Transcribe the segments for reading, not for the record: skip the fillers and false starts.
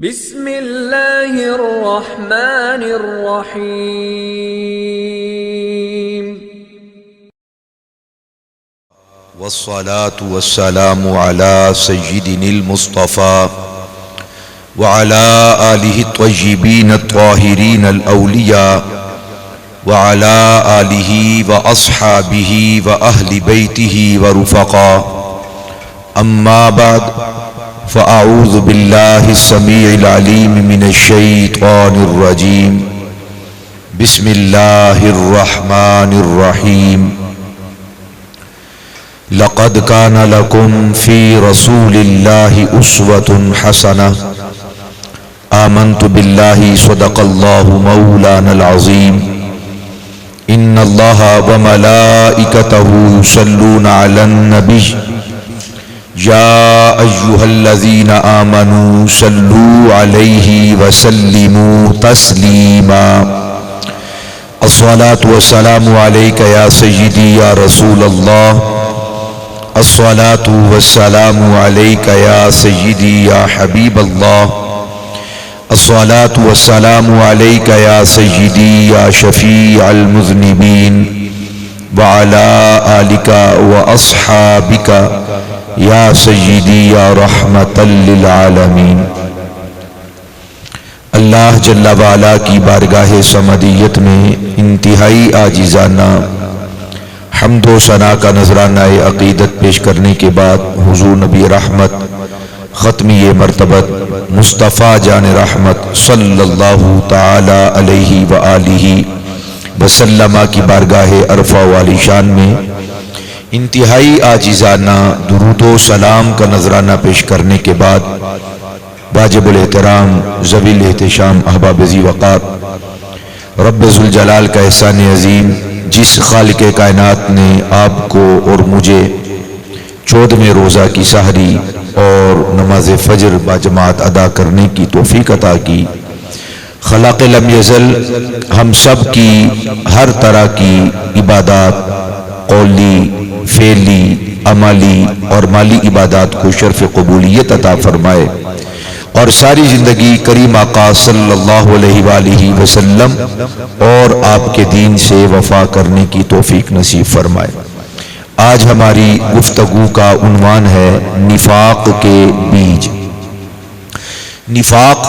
بسم اللہ الرحمن الرحیم والصلاة والسلام على سيدنا المصطفى وعلى آله الطيبين الطاهرين الأولياء وعلى آله وأصحابه وأهل بيته ورفقاء أما بعد فأعوذ بالله السميع العليم من الشيطان الرجيم بسم الله الرحمن الرحيم لقد كان لكم في رسول الله أسوة حسنة آمنت بالله صدق الله مولانا العظيم إن الله وملائكته يصلون على النبي يا أيها الذين آمنوا صلوا عليه وسلموا تسليما الصلاة والسلام عليك يا سيدي يا رسول الله الصلاة والسلام عليك يا سيدي يا حبيب الله الصلاة والسلام عليك يا سيدي يا شفيع المذنبين وعلى آلك وأصحابك یا سیدی یا رحمت للعالمین۔ اللہ جل وعلا کی بارگاہ صمدیت میں انتہائی عاجزانہ حمد و ثنا کا نذرانہ عقیدت پیش کرنے کے بعد حضور نبی رحمت ختمی مرتبت مصطفیٰ جان رحمت صلی اللہ تعالی علیہ وآلہ وسلم کی بارگاہ عرفہ والی شان میں انتہائی عاجزانہ درود و سلام کا نذرانہ پیش کرنے کے بعد واجب الاحترام ذوی الاحتشام احباب ذی وقار رب ذوالجلال کا احسان عظیم جس خالق کائنات نے آپ کو اور مجھے 14ویں روزہ کی سحری اور نماز فجر باجماعت ادا کرنے کی توفیق عطا کی، خلاق لم یزل ہم سب کی ہر طرح کی عبادات قولی فعلی عملی اور مالی عبادات کو شرف قبولیت عطا فرمائے اور ساری زندگی کریم آقا صلی اللہ علیہ وآلہ وسلم اور آپ کے دین سے وفا کرنے کی توفیق نصیب فرمائے۔ آج ہماری گفتگو کا عنوان ہے نفاق کے بیج۔ نفاق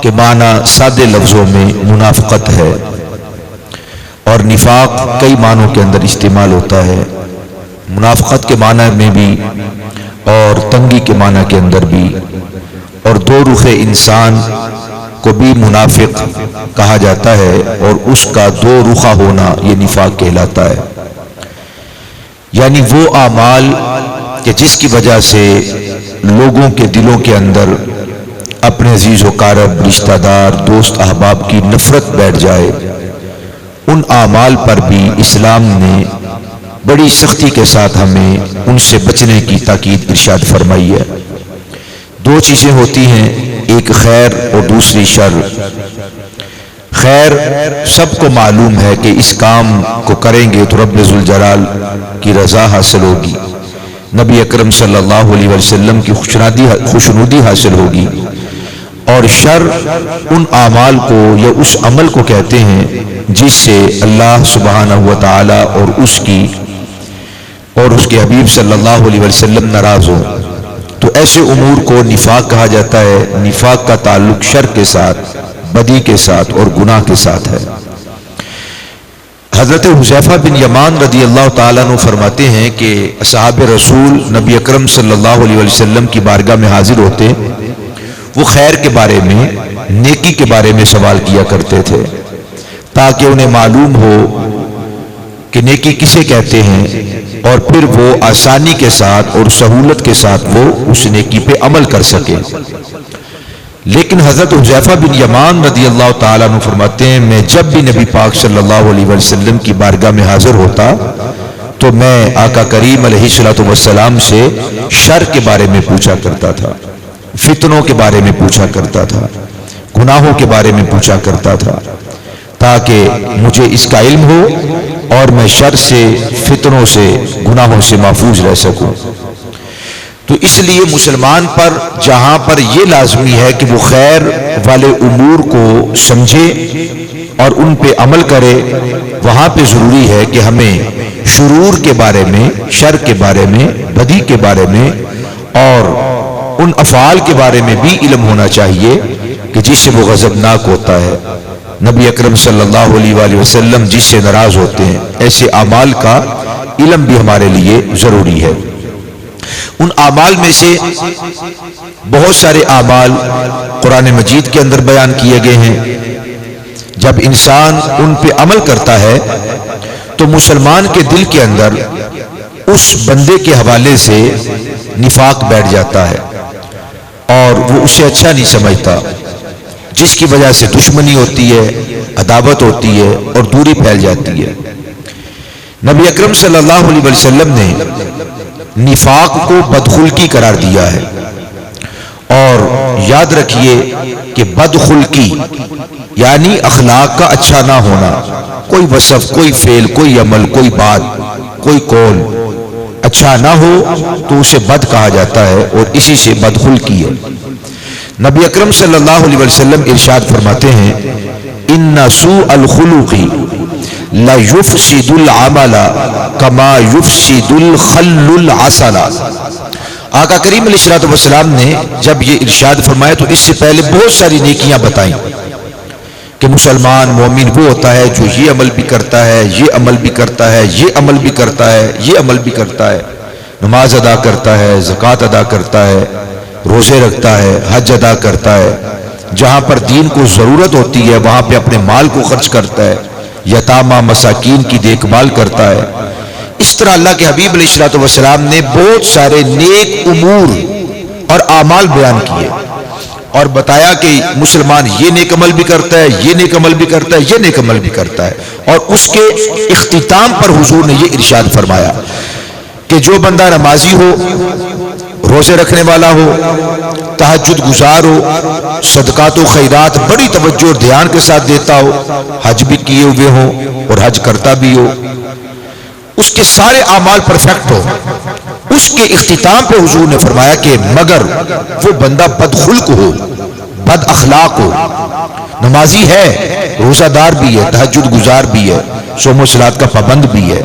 کے معنی سادے لفظوں میں منافقت ہے، اور نفاق کئی معنوں کے اندر استعمال ہوتا ہے، منافقت کے معنی میں بھی اور تنگی کے معنی کے اندر بھی، اور دو رخ انسان کو بھی منافق کہا جاتا ہے، اور اس کا دو رخا ہونا یہ نفاق کہلاتا ہے، یعنی وہ اعمال کہ جس کی وجہ سے لوگوں کے دلوں کے اندر اپنے عزیز و قارب رشتہ دار دوست احباب کی نفرت بیٹھ جائے، ان اعمال پر بھی اسلام نے بڑی سختی کے ساتھ ہمیں ان سے بچنے کی تاکید ارشاد فرمائی ہے۔ دو چیزیں ہوتی ہیں، ایک خیر اور دوسری شر۔ خیر سب کو معلوم ہے کہ اس کام کو کریں گے تو رب ذوالجلال کی رضا حاصل ہوگی، نبی اکرم صلی اللہ علیہ وسلم کی خوشنودی حاصل ہوگی، اور شر ان اعمال کو یا اس عمل کو کہتے ہیں جس سے اللہ سبحانہ و تعالی اور اس کے حبیب صلی اللہ علیہ وسلم ناراض ہو، تو ایسے امور کو نفاق کہا جاتا ہے۔ نفاق کا تعلق شر کے ساتھ، بدی کے ساتھ اور گناہ کے ساتھ ہے۔ حضرت حذیفہ بن یمان رضی اللہ تعالیٰ عنہ فرماتے ہیں کہ اصحاب رسول نبی اکرم صلی اللہ علیہ وسلم کی بارگاہ میں حاضر ہوتے، وہ خیر کے بارے میں، نیکی کے بارے میں سوال کیا کرتے تھے تاکہ انہیں معلوم ہو کہ نیکی کسے کہتے ہیں، اور پھر وہ آسانی کے ساتھ اور سہولت کے ساتھ وہ اس نیکی پہ عمل کر سکے۔ لیکن حضرت حذیفہ بن یمان رضی اللہ تعالیٰ عنہ فرماتے ہیں، میں جب بھی نبی پاک صلی اللہ علیہ وسلم کی بارگاہ میں حاضر ہوتا تو میں آقا کریم علیہ السلام سے شر کے بارے میں پوچھا کرتا تھا، فتنوں کے بارے میں پوچھا کرتا تھا، گناہوں کے بارے میں پوچھا کرتا تھا، تاکہ مجھے اس کا علم ہو اور میں شر سے، فتنوں سے، گناہوں سے محفوظ رہ سکوں۔ تو اس لیے مسلمان پر جہاں پر یہ لازمی ہے کہ وہ خیر والے امور کو سمجھے اور ان پہ عمل کرے، وہاں پہ ضروری ہے کہ ہمیں شرور کے بارے میں، شر کے بارے میں، بدی کے بارے میں اور ان افعال کے بارے میں بھی علم ہونا چاہیے کہ جس سے وہ غضبناک ہوتا ہے۔ نبی اکرم صلی اللہ علیہ وآلہ وسلم جس سے ناراض ہوتے ہیں، ایسے اعمال کا علم بھی ہمارے لیے ضروری ہے۔ ان اعمال میں سے بہت سارے اعمال قرآن مجید کے اندر بیان کیے گئے ہیں۔ جب انسان ان پہ عمل کرتا ہے تو مسلمان کے دل کے اندر اس بندے کے حوالے سے نفاق بیٹھ جاتا ہے اور وہ اسے اچھا نہیں سمجھتا، جس کی وجہ سے دشمنی ہوتی ہے، عداوت ہوتی ہے اور دوری پھیل جاتی ہے۔ نبی اکرم صلی اللہ علیہ وسلم نے نفاق کو بدخلقی قرار دیا ہے، اور یاد رکھیے کہ بدخلقی یعنی اخلاق کا اچھا نہ ہونا، کوئی وصف، کوئی فعل، کوئی عمل، کوئی بات، کوئی قول اچھا نہ ہو تو اسے بد کہا جاتا ہے، اور اسی سے بدخلقی ہے۔ نبی اکرم صلی اللہ علیہ وسلم ارشاد فرماتے ہیں ان سوء الخلق لا يفسد العمل كما يفسد الخل العسل۔ آقا کریم علیہ الصلوۃ والسلام نے جب یہ ارشاد فرمایا تو اس سے پہلے بہت ساری نیکیاں بتائیں کہ مسلمان مومن وہ ہوتا ہے جو یہ عمل بھی کرتا ہے، یہ عمل بھی کرتا ہے، یہ عمل بھی کرتا ہے، یہ عمل بھی کرتا ہے، نماز ادا کرتا ہے، زکوٰۃ ادا کرتا ہے، روزے رکھتا ہے، حج ادا کرتا ہے، جہاں پر دین کو ضرورت ہوتی ہے وہاں پہ اپنے مال کو خرچ کرتا ہے، یتامہ مساکین کی دیکھ بھال کرتا ہے۔ اس طرح اللہ کے حبیب علیہ الصلوۃ والسلام نے بہت سارے نیک امور اور اعمال بیان کیے اور بتایا کہ مسلمان یہ نیک عمل بھی کرتا ہے، یہ نیک عمل بھی کرتا ہے، یہ نیک عمل بھی کرتا ہے، اور اس کے اختتام پر حضور نے یہ ارشاد فرمایا کہ جو بندہ نمازی ہو، روزے رکھنے والا ہو، تہجد گزار ہو، صدقات و خیرات بڑی توجہ اور دھیان کے ساتھ دیتا ہو، حج بھی کیے ہوئے ہو اور حج کرتا بھی ہو، اس کے سارے اعمال پرفیکٹ ہو، اس کے اختتام پہ حضور نے فرمایا کہ مگر وہ بندہ بدخلق ہو، بد اخلاق ہو، نمازی ہے، روزہ دار بھی ہے، تہجد گزار بھی ہے، صوم و صلات کا پابند بھی ہے،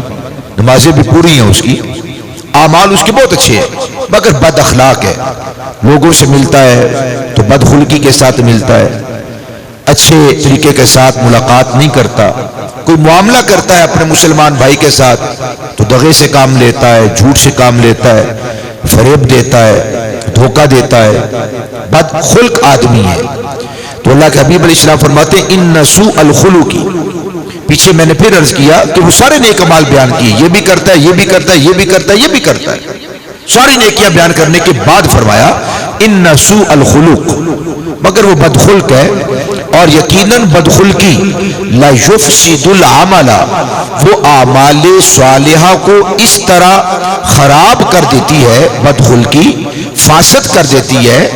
نمازیں بھی پوری ہیں اس کی، اعمال اس کے بہت اچھے ہیں، مگر بد اخلاق ہے، لوگوں سے ملتا ہے تو بدخلقی کے ساتھ ملتا ہے، اچھے طریقے کے ساتھ ملاقات نہیں کرتا، کوئی معاملہ کرتا ہے اپنے مسلمان بھائی کے ساتھ تو دغے سے کام لیتا ہے، جھوٹ سے کام لیتا ہے، فریب دیتا ہے، دھوکہ دیتا ہے، بدخلق آدمی ہے۔ تو اللہ کے حبیب علیہ السلام فرماتے ہیں ان سوء الخلق، پیچھے میں نے پھر عرض کیا کہ وہ سارے نیک اعمال بیان کیے، یہ بھی کرتا ہے، یہ بھی کرتا ہے، یہ بھی کرتا ہے، یہ بھی کرتا ہے، ساری نیکیاں بیان کرنے کے بعد فرمایا ان سوء الخلق، مگر وہ بدخلق ہے، اور یقیناً بدخلقی لا یفسد العمل، وہ اعمال صالحہ کو اس طرح خراب کر دیتی ہے، بدخلقی فاسد کر دیتی ہے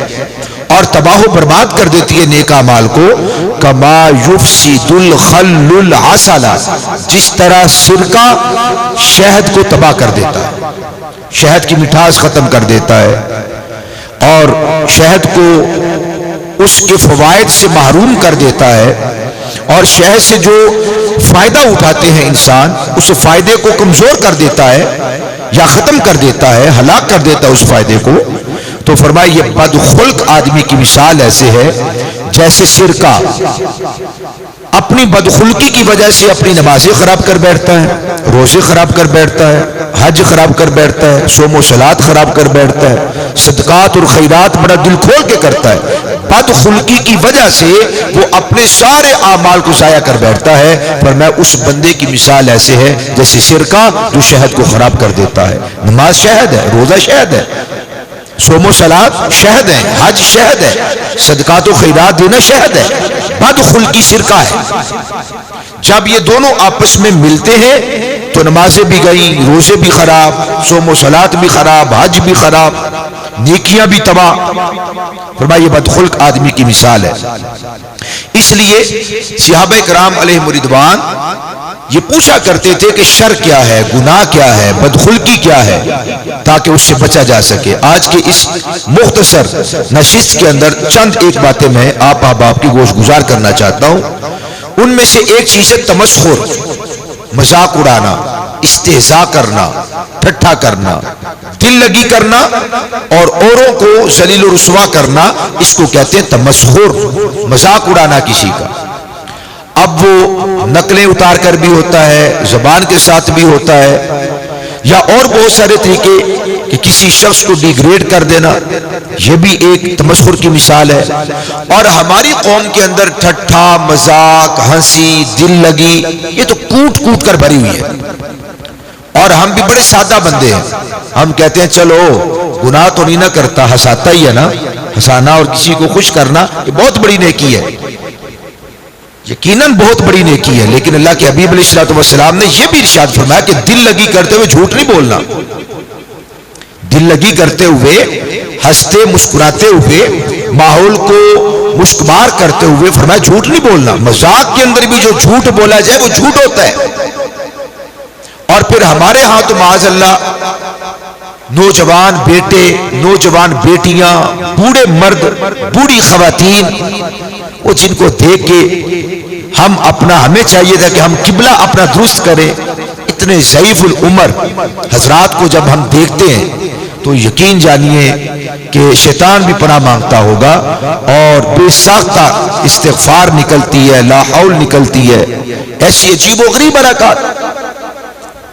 اور تباہ و برباد کر دیتی ہے نیک اعمال کو، کما یفسد الخل العسل، جس طرح سرکہ شہد کو تباہ کر دیتا ہے، شہد کی مٹھاس ختم کر دیتا ہے اور شہد کو اس کے فوائد سے محروم کر دیتا ہے، اور شہد سے جو فائدہ اٹھاتے ہیں انسان اس فائدے کو کمزور کر دیتا ہے یا ختم کر دیتا ہے، ہلاک کر دیتا ہے اس فائدے کو۔ تو فرمائے یہ بدخلق آدمی کی مثال ایسے ہے جیسے سرکہ اپنی بدخلقی کی وجہ سے اپنی نمازیں خراب کر بیٹھتا ہے، روزے خراب کر بیٹھتا ہے، حج خراب کر بیٹھتا ہے، صوم و صلات خراب کر بیٹھتا ہے، صدقات اور خیرات بڑا دل کھول کے کرتا ہے، بدخلقی کی وجہ سے وہ اپنے سارے اعمال کو ضائع کر بیٹھتا ہے۔ فرمایا اس بندے کی مثال ایسے ہے جیسے سرکہ جو شہد کو خراب کر دیتا ہے۔ نماز شہد ہے، روزہ شہد ہے، صوم و صلات شہد ہے، حج شہد ہے، صدقات و خیرات دینا شہد ہے، بدخلقی سرکہ ہے۔ جب یہ دونوں آپس میں ملتے ہیں تو نمازیں بھی گئی، روزے بھی خراب، صوم و صلات بھی خراب، حج بھی خراب، نیکیاں بھی تباہ۔ فرمایا یہ بدخلق آدمی کی مثال ہے۔ اس لیے صحابہ کرام علیہم رضوان یہ پوچھا کرتے تھے کہ شر کیا ہے، گناہ کیا ہے، بدخلقی کیا ہے، تاکہ اس سے بچا جا سکے۔ آج کے اس مختصر نشست کے اندر چند ایک باتیں میں آپ احباب کی گوش گزار کرنا چاہتا ہوں۔ ان میں سے ایک چیز ہے تمسخر، مذاق اڑانا، استہزاء کرنا، ٹھٹھا کرنا، دل لگی کرنا اور اوروں کو ذلیل و رسوا کرنا، اس کو کہتے ہیں تمسخر، مذاق اڑانا کسی کا۔ اب وہ نقلیں اتار کر بھی ہوتا ہے، زبان کے ساتھ بھی ہوتا ہے، یا اور بہت سارے طریقے کہ کسی شخص کو ڈیگریڈ کر دینا، یہ بھی ایک تمسخر کی مثال ہے۔ اور ہماری قوم کے اندر ٹھٹھا، مذاق، ہنسی، دل لگی، یہ تو کوٹ کوٹ کر بھری ہوئی ہے۔ اور ہم بھی بڑے سادہ بندے ہیں، ہم کہتے ہیں چلو گناہ تو نہیں نہ کرتا، ہنساتا ہی ہے نا۔ ہنسانا اور کسی کو خوش کرنا یہ بہت بڑی نیکی ہے، یقیناً بہت بڑی نیکی ہے، لیکن اللہ کے حبیب علیہ الصلوۃ والسلام نے یہ بھی ارشاد فرمایا کہ دل لگی کرتے ہوئے جھوٹ نہیں بولنا۔ دل لگی کرتے ہوئے، ہنستے مسکراتے ہوئے، ماحول کو مشکبار کرتے ہوئے فرمایا جھوٹ نہیں بولنا۔ مذاق کے اندر بھی جو جھوٹ بولا جائے وہ جھوٹ ہوتا ہے۔ اور پھر ہمارے ہاں تو معاذ اللہ نوجوان بیٹے، نوجوان بیٹیاں، بوڑھے مرد، بوڑھی خواتین، وہ جن کو دیکھ کے ہمیں چاہیے تھا کہ ہم قبلہ اپنا درست کریں، اتنے ضعیف العمر حضرات کو جب ہم دیکھتے ہیں تو یقین جانیے کہ شیطان بھی پناہ مانگتا ہوگا، اور بے ساختہ استغفار نکلتی ہے، لا حول نکلتی ہے، ایسی عجیب و غریب حرکات،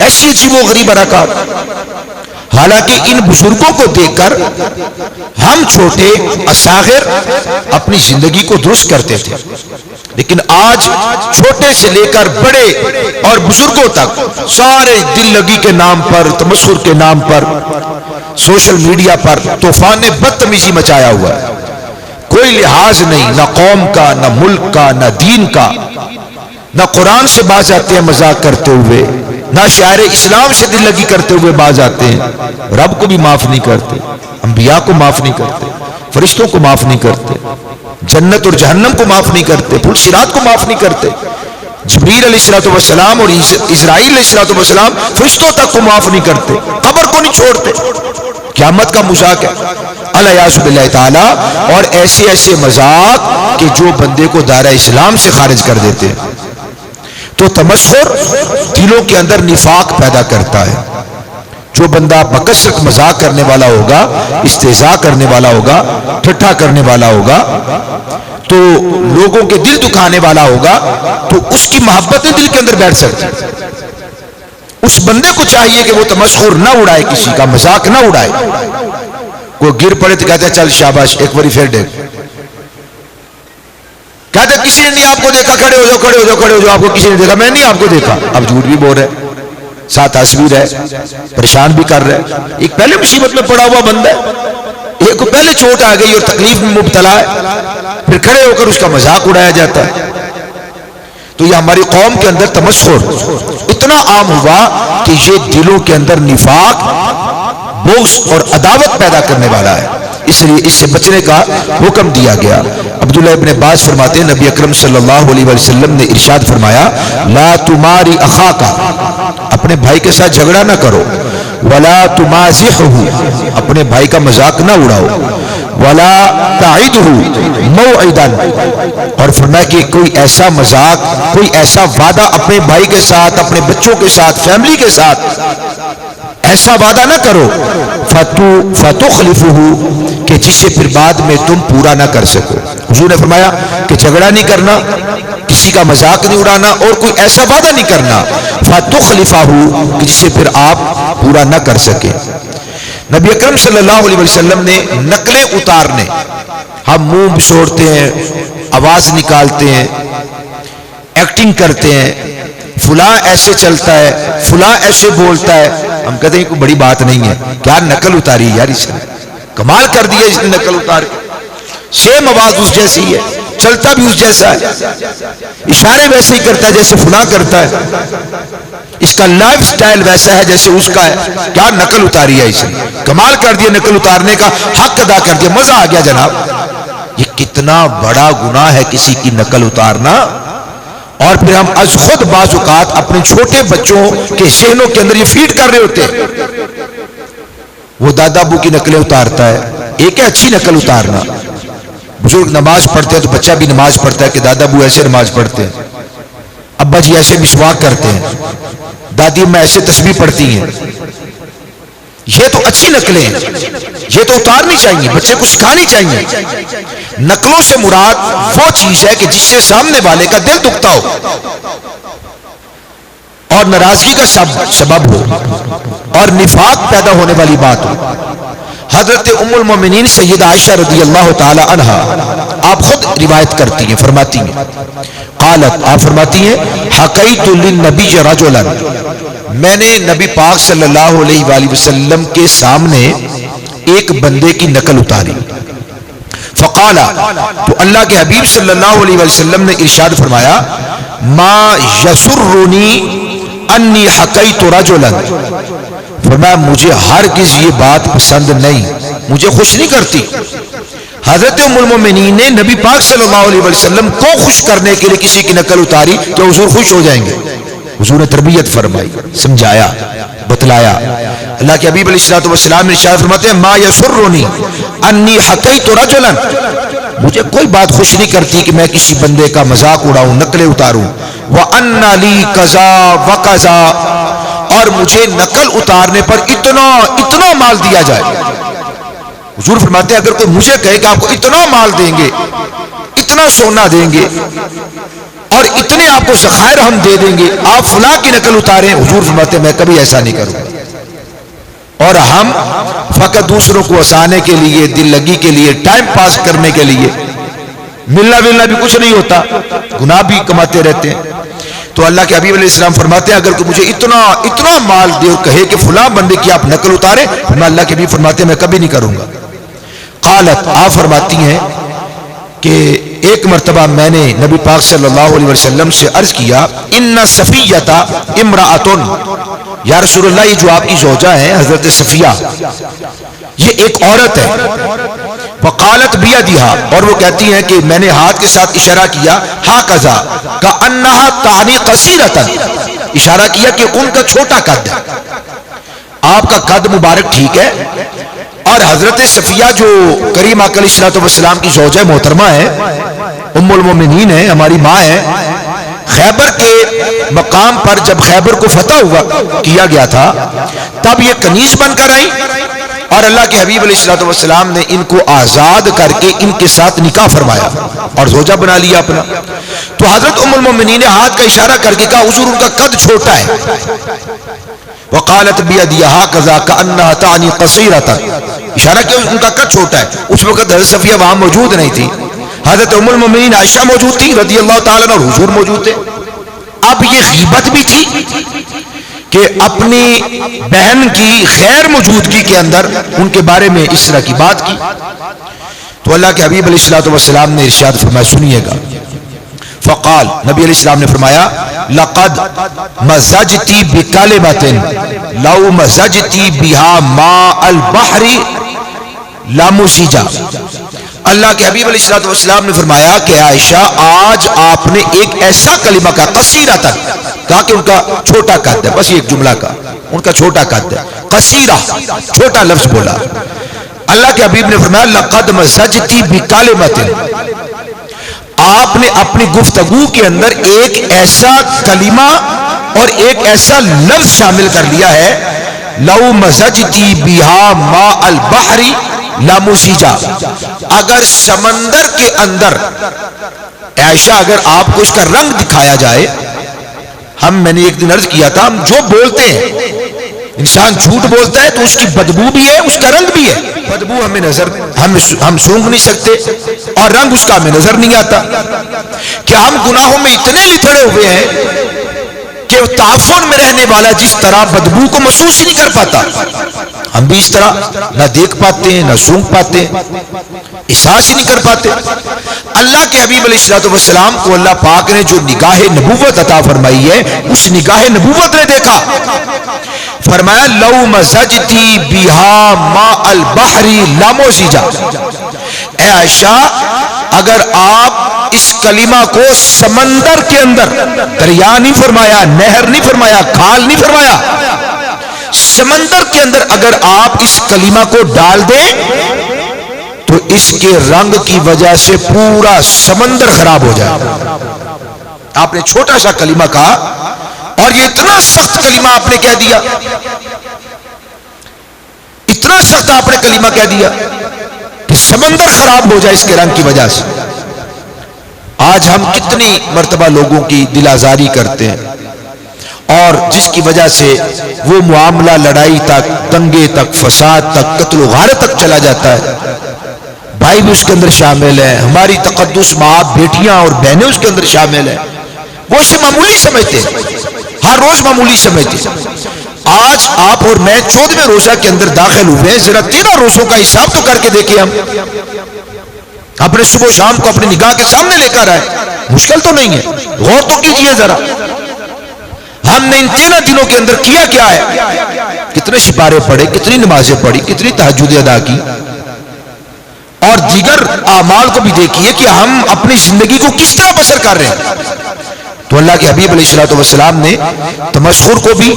ایسی عجیب و غریب حرکات۔ حالانکہ ان بزرگوں کو دیکھ کر ہم چھوٹے اصاغر اپنی زندگی کو درست کرتے تھے، لیکن آج چھوٹے سے لے کر بڑے اور بزرگوں تک سارے دل لگی کے نام پر، تمسخر کے نام پر، سوشل میڈیا پر طوفان بدتمیزی مچایا ہوا ہے۔ کوئی لحاظ نہیں، نہ قوم کا، نہ ملک کا، نہ دین کا، نہ قرآن سے باز آتے ہیں مذاق کرتے ہوئے، نہ شاعر اسلام سے دل لگی کرتے ہوئے باز آتے ہیں۔ رب کو بھی معاف نہیں کرتے، انبیاء کو معاف نہیں کرتے، فرشتوں کو معاف نہیں کرتے، جنت اور جہنم کو معاف نہیں کرتے، پھول صراط کو معاف نہیں کرتے، جبریل علیہ السلام اور اسرائیل علیہ السلام فرشتوں تک کو معاف نہیں کرتے، قبر کو نہیں چھوڑتے۔ قیامت کا مذاق ہے الیاذ باللہ تعالی، اور ایسے ایسے مذاق کہ جو بندے کو دائرہ اسلام سے خارج کر دیتے ہیں۔ تو تمسخر دلوں کے اندر نفاق پیدا کرتا ہے۔ جو بندہ بکثرت مذاق کرنے والا ہوگا، استہزاء کرنے والا ہوگا، ٹھٹھا کرنے والا ہوگا، تو لوگوں کے دل دکھانے والا ہوگا، تو اس کی محبتیں دل کے اندر بیٹھ سکتی۔ اس بندے کو چاہیے کہ وہ تمسخر نہ اڑائے، کسی کا مذاق نہ اڑائے۔ کوئی گر پڑے تو کہتا ہے چل شاباش ایک باری پھر دیکھ، کہتے کسی نے نہیں آپ کو دیکھا، کھڑے ہو جاؤ، کھڑے ہو جاؤ، کھڑے ہو جاؤ، آپ کو کسی نے دیکھا، میں نہیں آپ کو دیکھا۔ اب جھوٹ بھی بول رہے، ساتھ ہنس بھی رہے، پریشان بھی کر رہے۔ ایک پہلے مصیبت میں پڑا ہوا بندہ ہے، ایک کو پہلے چوٹ آ گئی اور تکلیف میں مبتلا ہے، پھر کھڑے ہو کر اس کا مذاق اڑایا جاتا ہے۔ تو یہ ہماری قوم کے اندر تمسخر اتنا عام ہوا کہ یہ دلوں کے اندر نفاق، بغض اور عداوت پیدا کرنے والا ہے، اس لیے اس سے بچنے کا حکم دیا گیا۔ عبداللہ ابن عباس فرماتے ہیں نبی اکرم صلی اللہ علیہ وسلم نے ارشاد فرمایا لا تماری اخاکا، اپنے بھائی کے ساتھ جھگڑا نہ کرو، ولا تمازحہ، اپنے بھائی کا مذاق نہ اڑاؤ، ولا تعدہ موعدا، اور فرمایا کہ کوئی ایسا مذاق، کوئی ایسا وعدہ اپنے بھائی کے ساتھ، اپنے بچوں کے ساتھ، فیملی کے ساتھ ایسا وعدہ نہ کرو فتخلفہ، کہ جسے پھر بعد میں تم پورا نہ کر سکو۔ حضور نے فرمایا کہ جھگڑا نہیں کرنا، کسی کا مذاق نہیں اڑانا، اور کوئی ایسا وعدہ نہیں کرنا فتخلفہ، کہ جسے پھر آپ پورا نہ کر سکے۔ نبی اکرم صلی اللہ علیہ وسلم نے نقلیں اتارنے، ہم منہ بسوڑتے ہیں، آواز نکالتے ہیں، ایکٹنگ کرتے ہیں، فلاں ایسے چلتا ہے، فلاں ایسے بولتا ہے، ہم کہتے ہیں کوئی بڑی بات نہیں ہے، کیا نقل اتاری ہے یار، اس نے کمال کر دیا، اس نے نقل اتار کے سیم آواز اس جیسی ہے، چلتا بھی اس جیسا ہے، اشارے ویسے ہی کرتا ہے جیسے فلاں کرتا ہے، اس کا لائف سٹائل ویسا ہے جیسے اس کا ہے، کیا نقل اتاری ہے، اس نے کمال کر دیا، نقل اتارنے کا حق ادا کر دیا، مزہ آ گیا جناب۔ یہ کتنا بڑا گناہ ہے کسی کی نقل اتارنا، اور پھر ہم از خود بعض اوقات اپنے چھوٹے بچوں کے ذہنوں کے اندر یہ فیڈ کر رہے ہوتے ہیں. وہ دادا ابو کی نقلیں اتارتا ہے. ایک ہے اچھی نقل اتارنا. بزرگ نماز پڑھتے ہیں تو بچہ بھی نماز پڑھتا ہے کہ دادا ابو ایسے نماز پڑھتے ہیں, ابا جی ایسے مسواک کرتے ہیں, دادی اماں ایسے تسبیح پڑھتی ہیں. یہ تو اچھی نقلیں ہیں, یہ تو اتارنی چاہیے, بچے کو سکھانی چاہیے. نقلوں سے مراد وہ چیز ہے کہ جس سے سامنے والے کا دل دکھتا ہو اور ناراضگی کا سبب ہو اور نفاق پیدا ہونے والی بات ہو. حضرت ام المومنین سیدہ عائشہ رضی اللہ تعالی عنہا آپ خود روایت کرتی ہیں, فرماتی ہیں, قالت, آپ فرماتی ہیں, حکیت للنبی رجلا, میں نے نبی پاک صلی اللہ علیہ وآلہ وسلم کے سامنے ایک بندے کی نقل اتاری. فقالا, تو اللہ کے حبیب صلی اللہ علیہ وآلہ وسلم نے ارشاد فرمایا, ما یسرنی انی حکیت رجلا, فرمایا مجھے ہرگز یہ بات پسند نہیں, مجھے خوش نہیں کرتی. حضرت ام المومنین نے نبی پاک صلی اللہ علیہ وسلم کو خوش کرنے کے لیے کسی کی نقل اتاری کہ حضور خوش ہو جائیں گے. حضور نے تربیت فرمائی, سمجھایا, بتلایا. اللہ کے حبیب علیہ السلام نے ارشاد فرماتے ہیں, ما یسرنی انی حکیت رجلا, مجھے کوئی بات خوش نہیں کرتی کہ میں کسی بندے کا مذاق اڑاؤں, نقلیں اتاروں. وَأَنَّ لِي قَضَا وَقَضَا, اور مجھے نقل اتارنے پر اتنا مال دیا جائے. حضور فرماتے ہیں اگر کوئی مجھے کہے کہ آپ کو اتنا مال دیں گے, اتنا سونا دیں گے اور اتنے آپ کو ذخائر ہم دے دیں گے, آپ فلاں کی نقل اتاریں, حضور فرماتے ہیں میں کبھی ایسا نہیں کروں گا. اور ہم فقط دوسروں کو ہنسانے کے لیے, دل لگی کے لیے, ٹائم پاس کرنے کے لیے, ملنا ولنا بھی کچھ نہیں ہوتا, گناہ بھی کماتے رہتے ہیں. تو اللہ کے حبیب علیہ السلام فرماتے ہیں اگر کوئی مجھے اتنا مال دے اور کہے کہ فلاں بندے کی آپ نقل اتارے, میں اللہ کے حبیب فرماتے ہیں میں کبھی نہیں کروں گا. قالت, آپ فرماتی ہیں کہ ایک مرتبہ میں نے نبی پاک صلی اللہ علیہ وسلم سے عرض کیا, ان صفیہ امرأۃ, یا رسول اللہ یہ جو آپ کی زوجہ ہے حضرت صفیہ, یہ ایک عورت ہے. وقالت بیدہا, اور وہ کہتی ہیں کہ میں نے ہاتھ کے ساتھ اشارہ کیا, ہاکذا کأنہا تعنی قصیرۃ, اشارہ کیا کہ ان کا چھوٹا قد ہے, آپ کا قد مبارک ٹھیک ہے. اور حضرت صفیہ جو کریم آقا علیہ السلام کی زوجہ محترمہ ہے, ام المومنین ہے, ہماری ماں ہے. خیبر کے مقام پر جب خیبر کو فتح کیا گیا تھا تب یہ کنیز بن کر آئی, اور اللہ کے حبیب علیہ السلام نے ان کو آزاد کر کے ان کے ساتھ نکاح فرمایا اور زوجہ بنا لیا اپنا. تو حضرت ام المومنین نے ہاتھ کا اشارہ کر کے کہا حضور ان کا قد چھوٹا ہے. وقالت بیدہا کذا کأنہا تعنی قصیرۃ, اشارہ کیا ان کا قد چھوٹا ہے. اس وقت حضرت صفیہ وہاں موجود نہیں تھی, حضرت ام المومنین عائشہ موجود تھی رضی اللہ تعالیٰ عنہ, اور حضور موجود تھے. اب یہ غیبت بھی تھی کہ اپنی بہن کی غیر موجودگی کے اندر ان کے بارے میں اس طرح کی بات کی. تو اللہ کے حبیب علیہ السلام نے ارشاد فرمایا, سنیے گا. فقال, نبی علیہ السلام نے فرمایا, لقد مزجتی بکلمۃ لو مزجتی بہا ماء البحر لمزجا. اللہ کے حبیب علیہ السلام نے فرمایا کہ عائشہ آج آپ نے ایک ایسا کلمہ کا, قصیرۃ, کہا کہ ان کا چھوٹا قد ہے, بس ایک جملہ کا, ان کا چھوٹا قد ہے, قصیرہ چھوٹا لفظ بولا. اللہ کے حبیب نے فرمایا لقد مزجتی بکلمۃ, آپ نے اپنی گفتگو کے اندر ایک ایسا کلمہ اور ایک ایسا لفظ شامل کر لیا ہے, لو مزجتی بہا ماء البحر لمزجا, اگر سمندر کے اندر عائشہ اگر آپ کو اس کا رنگ دکھایا جائے, میں نے ایک دن عرض کیا تھا, ہم جو بولتے ہیں انسان جھوٹ بولتا ہے تو اس کی بدبو بھی ہے, اس کا رنگ بھی ہے. بدبو ہمیں نظر, ہم سونگ نہیں سکتے, اور رنگ اس کا ہمیں نظر نہیں آتا. کہ ہم گناہوں میں اتنے لتھڑے ہوئے ہیں کہ تعفن میں رہنے والا جس طرح بدبو کو محسوس ہی نہیں کر پاتا, ہم بھی اس طرح نہ دیکھ پاتے ہیں, نہ سونگ پاتے ہیں, احساس ہی نہیں کر پاتے. اللہ کے حبیب علیہ السلام کو اللہ پاک نے جو نگاہ نبوت عطا فرمائی ہے, اس نگاہ نبوت نے دیکھا, فرمایا لو مزجتی بہا ماء البحر لمزجا, اے عائشہ اگر آپ اس کلمہ کو سمندر کے اندر، دریا نہیں فرمایا، نہر نہیں فرمایا، کھال نہیں فرمایا، سمندر کے اندر اگر آپ اس کلمہ کو ڈال دیں تو اس کے رنگ کی وجہ سے پورا سمندر خراب ہو جائے۔ آپ نے چھوٹا سا کلمہ کہا اور یہ اتنا سخت کلمہ آپ نے کہہ دیا، اتنا سخت آپ نے کلمہ کہہ دیا کہ سمندر خراب ہو جائے اس کے رنگ کی وجہ سے۔ آج ہم کتنی مرتبہ لوگوں کی دل آزاری کرتے ہیں اور جس کی وجہ سے وہ معاملہ لڑائی تک، دنگے تک، فساد تک، قتل و غارت تک چلا جاتا ہے۔ بھائی بھی اس کے اندر شامل ہیں، ہماری تقدس ماں، بیٹیاں اور بہنیں اس کے اندر شامل ہیں، وہ اسے معمولی سمجھتے ہیں، ہر روز معمولی سمجھتے ہیں۔ آج آپ اور میں 14ویں روزہ کے اندر داخل ہوئے ہیں، ذرا 13 روزوں کا حساب تو کر کے دیکھیں، ہم اپنے صبح و شام کو اپنی نگاہ کے سامنے لے کر آئے، مشکل تو نہیں ہے، غور تو کیجئے ذرا، ہم نے ان 13 دنوں کے اندر کیا کیا ہے، کتنے سپارے پڑھے، کتنی نمازیں پڑھی، کتنی تہجد ادا کی، اور دیگر اعمال کو بھی دیکھیے کہ ہم اپنی زندگی کو کس طرح بسر کر رہے ہیں۔ تو اللہ کے حبیب علیہ الصلوۃ والسلام نے تمسخر کو بھی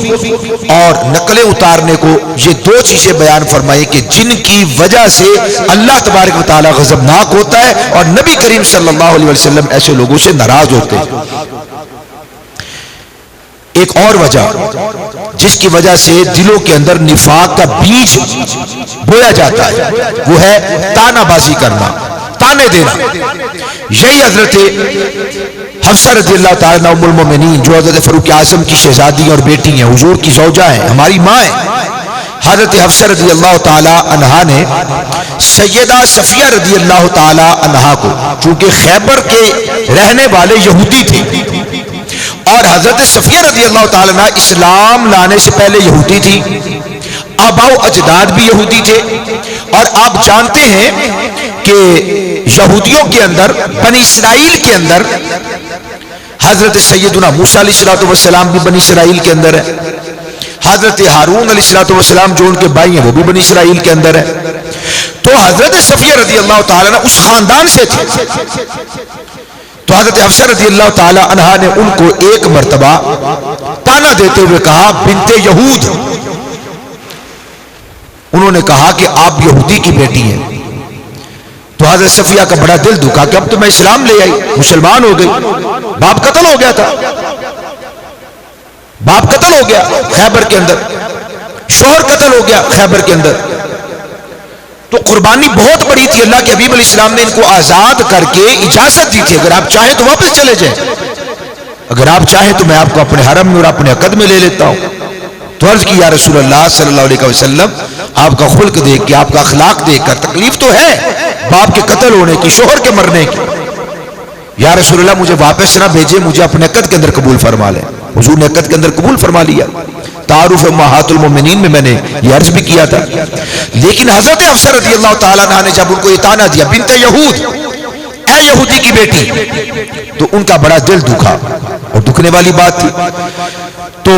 اور نقلیں اتارنے کو، یہ 2 چیزیں بیان فرمائی کہ جن کی وجہ سے اللہ تبارک و تعالیٰ غضبناک ہوتا ہے اور نبی کریم صلی اللہ علیہ وسلم ایسے لوگوں سے ناراض ہوتے ہیں۔ ایک اور وجہ جس کی وجہ سے دلوں کے اندر نفاق کا بیج بویا جاتا ہے وہ ہے تانا بازی کرنا، تانے دینا۔ یہی حضرت حفصہ رضی اللہ تعالیٰ عنہ ام المومنین جو حضرت فاروق اعظم کی شہزادی اور بیٹی ہیں، حضور کی زوجہ ہیں، ہماری ماں ہیں، حضرت حفصہ رضی اللہ تعالیٰ عنہا نے سیدہ صفیہ رضی اللہ تعالیٰ عنہا کو، چونکہ خیبر کے رہنے والے یہودی تھے اور حضرت صفیہ رضی اللہ تعالیٰ عنہ اسلام لانے سے پہلے یہودی تھی، آباء و اجداد بھی یہودی تھے، اور آپ جانتے ہیں کہ یہودیوں کے اندر، بنی اسرائیل کے اندر حضرت سیدنا موسیٰ علیہ السلام بھی بنی اسرائیل کے اندر ہے، حضرت ہارون علیہ السلام جو ان کے بھائی ہیں وہ بھی بنی اسرائیل کے اندر ہے۔ تو حضرت صفیہ رضی اللہ تعالیٰ عنہ اس خاندان سے تھے، تو حضرت حفصہ رضی اللہ تعالی عنہا نے ان کو ایک مرتبہ تانا دیتے ہوئے کہا بنت یہود، انہوں نے کہا کہ آپ یہودی کی بیٹی ہیں۔ تو حضرت صفیہ کا بڑا دل دکھا کہ اب تو میں اسلام لے آئی، مسلمان ہو گئی، باپ قتل ہو گیا تھا، باپ قتل ہو گیا خیبر کے اندر، شوہر قتل ہو گیا خیبر کے اندر، تو قربانی بہت بڑی تھی۔ اللہ کے حبیب علیہ السلام نے ان کو آزاد کر کے اجازت دی تھی، اگر آپ چاہیں تو واپس چلے جائیں، اگر آپ چاہیں تو میں آپ کو اپنے حرم میں اور اپنے عقد میں لے لیتا ہوں۔ تو عرض کی یا رسول اللہ صلی اللہ علیہ وسلم، آپ کا خلق دیکھ کے، آپ کا اخلاق دیکھ کر تکلیف تو ہے باپ کے قتل ہونے کی، شوہر کے مرنے کی، یا رسول اللہ مجھے واپس نہ بھیجے، مجھے اپنے عقد کے اندر قبول فرما لیں۔ حضور نے عقد کے اندر قبول فرما لیا۔ تعارف امہات المومنین میں نے یہ عرض بھی کیا تھا، لیکن حضرت حفصہ رضی اللہ تعالیٰ عنہ نے جب ان کو یہ تانا دیا بنت یہود، اے یہودی کی بیٹی، تو ان کا بڑا دل دکھا، اور دکھنے والی بات تھی۔ تو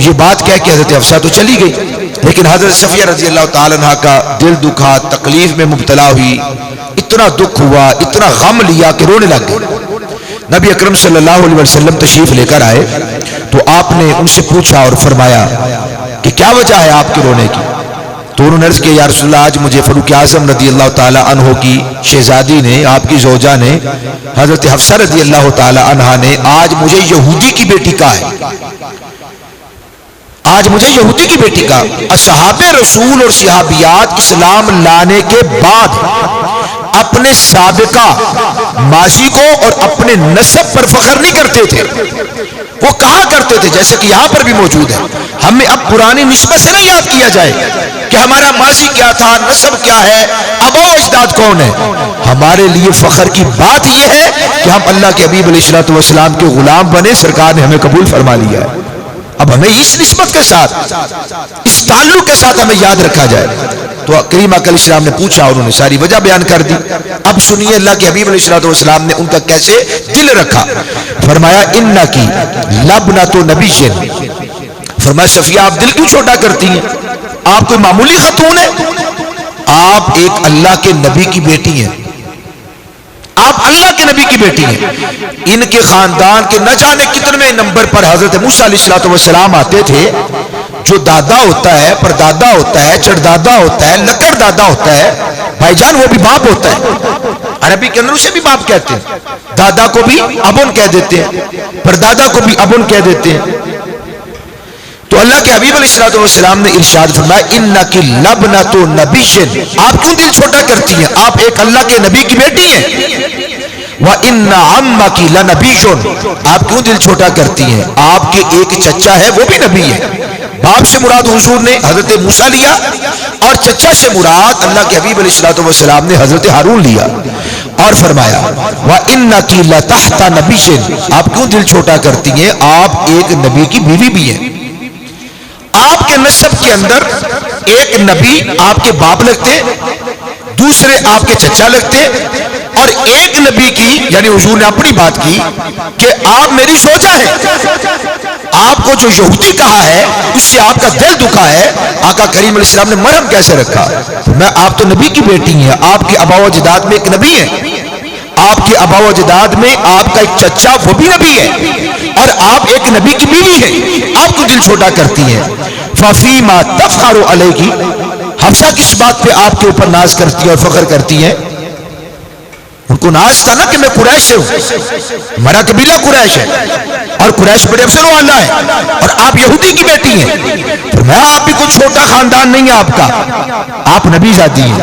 یہ بات کہہ کے حضرت حفصہ تو چلی گئی، لیکن حضرت صفیہ رضی اللہ تعالیٰ عنہ کا دل دکھا، تکلیف میں مبتلا ہوئی، اتنا دکھ ہوا، اتنا غم لیا کہ رونے لگ گئی۔ نبی اکرم صلی اللہ علیہ وسلم تشریف لے کر آئے تو آپ نے ان سے پوچھا اور فرمایا کہ کیا وجہ ہے آپ کے رونے کی؟ تو انہوں نے عرض کیا یا رسول اللہ آج مجھے فاروق اعظم رضی اللہ تعالی عنہ کی شہزادی نے، آپ کی زوجہ نے، حضرت حفصہ رضی اللہ تعالی عنہ نے آج مجھے یہودی کی بیٹی کہا ہے، آج مجھے یہودی کی بیٹی کا۔ اصحاب رسول اور صحابیات اسلام لانے کے بعد اپنے سابقہ ماضی کو اور اپنے نسب پر فخر نہیں کرتے تھے، وہ کہا کرتے تھے جیسے کہ یہاں پر بھی موجود ہے، ہمیں اب پرانی نسبت سے نہیں یاد کیا جائے کہ ہمارا ماضی کیا تھا، نسب کیا ہے، آباء و اجداد کون ہے۔ ہمارے لیے فخر کی بات یہ ہے کہ ہم اللہ کے حبیب علیہ الصلوۃ والسلام کے غلام بنے، سرکار نے ہمیں قبول فرما لیا ہے۔ اب ہمیں اس نسبت کے ساتھ، اس تعلق کے ساتھ ہمیں یاد رکھا جائے۔ تو کریم علیہ السلام نے پوچھا، انہوں نے ساری وجہ بیان کر دی۔ اب سنیے اللہ کے حبیب علیہ السلام نے ان کا کیسے دل رکھا۔ فرمایا انکی لبنۃ نبی، فرمایا صفیہ آپ دل کیوں چھوٹا کرتی ہیں، آپ کوئی معمولی خاتون ہے، آپ ایک اللہ کے نبی کی بیٹی ہیں، آپ اللہ کے نبی کی بیٹی ہیں. ان کے خاندان کے نہ جانے کتنے نمبر پر حضرت موسیٰ علیہ السلام آتے تھے. جو دادا ہوتا ہے، پردادا ہوتا ہے، چڑدادا ہوتا ہے، لکڑ دادا ہوتا ہے، بھائی جان وہ بھی باپ ہوتا ہے. عربی کے اندر اسے بھی باپ کہتے ہیں. دادا کو بھی ابن کہہ دیتے ہیں، پردادا کو بھی ابن کہہ دیتے ہیں. تو اللہ کے حبیب علیہ السلام نے ارشاد فرمایا انکی لبنۃ نبی، آپ کیوں دل چھوٹا کرتی ہیں؟ آپ ایک اللہ کے نبی کی بیٹی ہیں. وَإِنَّ عَمَّكِ لَنَبِيٌّ، آپ کیوں دل چھوٹا کرتی ہیں؟ آپ کے ایک چچا ہے وہ بھی نبی ہے. باپ سے مراد حضور نے حضرت موسیٰ لیا اور چچا سے مراد اللہ کے حبیب علیہ السلام نے حضرت ہارون لیا اور فرمایا وَإِنَّكِ لَتَحْتَ نَبِيٍّ، آپ کیوں دل چھوٹا کرتی ہیں؟ آپ ایک نبی کی بیوی بھی ہیں. آپ کے نسب کے اندر ایک نبی آپ کے باپ لگتے، دوسرے آپ کے چچا لگتے، اور ایک نبی کی یعنی حضور نے اپنی بات کی کہ آپ میری شوجا ہیں. آپ کو جو یہودی کہا ہے اس سے آپ کا دل دکھا ہے. آقا کریم علیہ السلام نے مرہم کیسے رکھا؟ میں آپ تو نبی کی بیٹی ہیں، آپ کے آبا و اجداد میں ایک نبی ہے، آپ کے آبا و اجداد میں آپ کا ایک چچا وہ بھی نبی ہے، اور آپ ایک نبی کی بیوی ہیں. آپ کو دل چھوٹا کرتی ہیں. فَفِيمَا تَفْخَرُ عَلَيْكِ، حفصہ کس بات پہ آپ کے اوپر ناز کرتی ہیں اور فخر کرتی ہیں؟ ان کو ناز تھا نا کہ میں قریش سے ہوں، ہمارا قبیلہ قریش ہے اور قریش بڑے افسروں والا ہے، اور آپ یہودی کی بیٹی ہیں. فرمایا آپ بھی کوئی چھوٹا خاندان نہیں ہے آپ کا، آپ نبی زادی ہیں.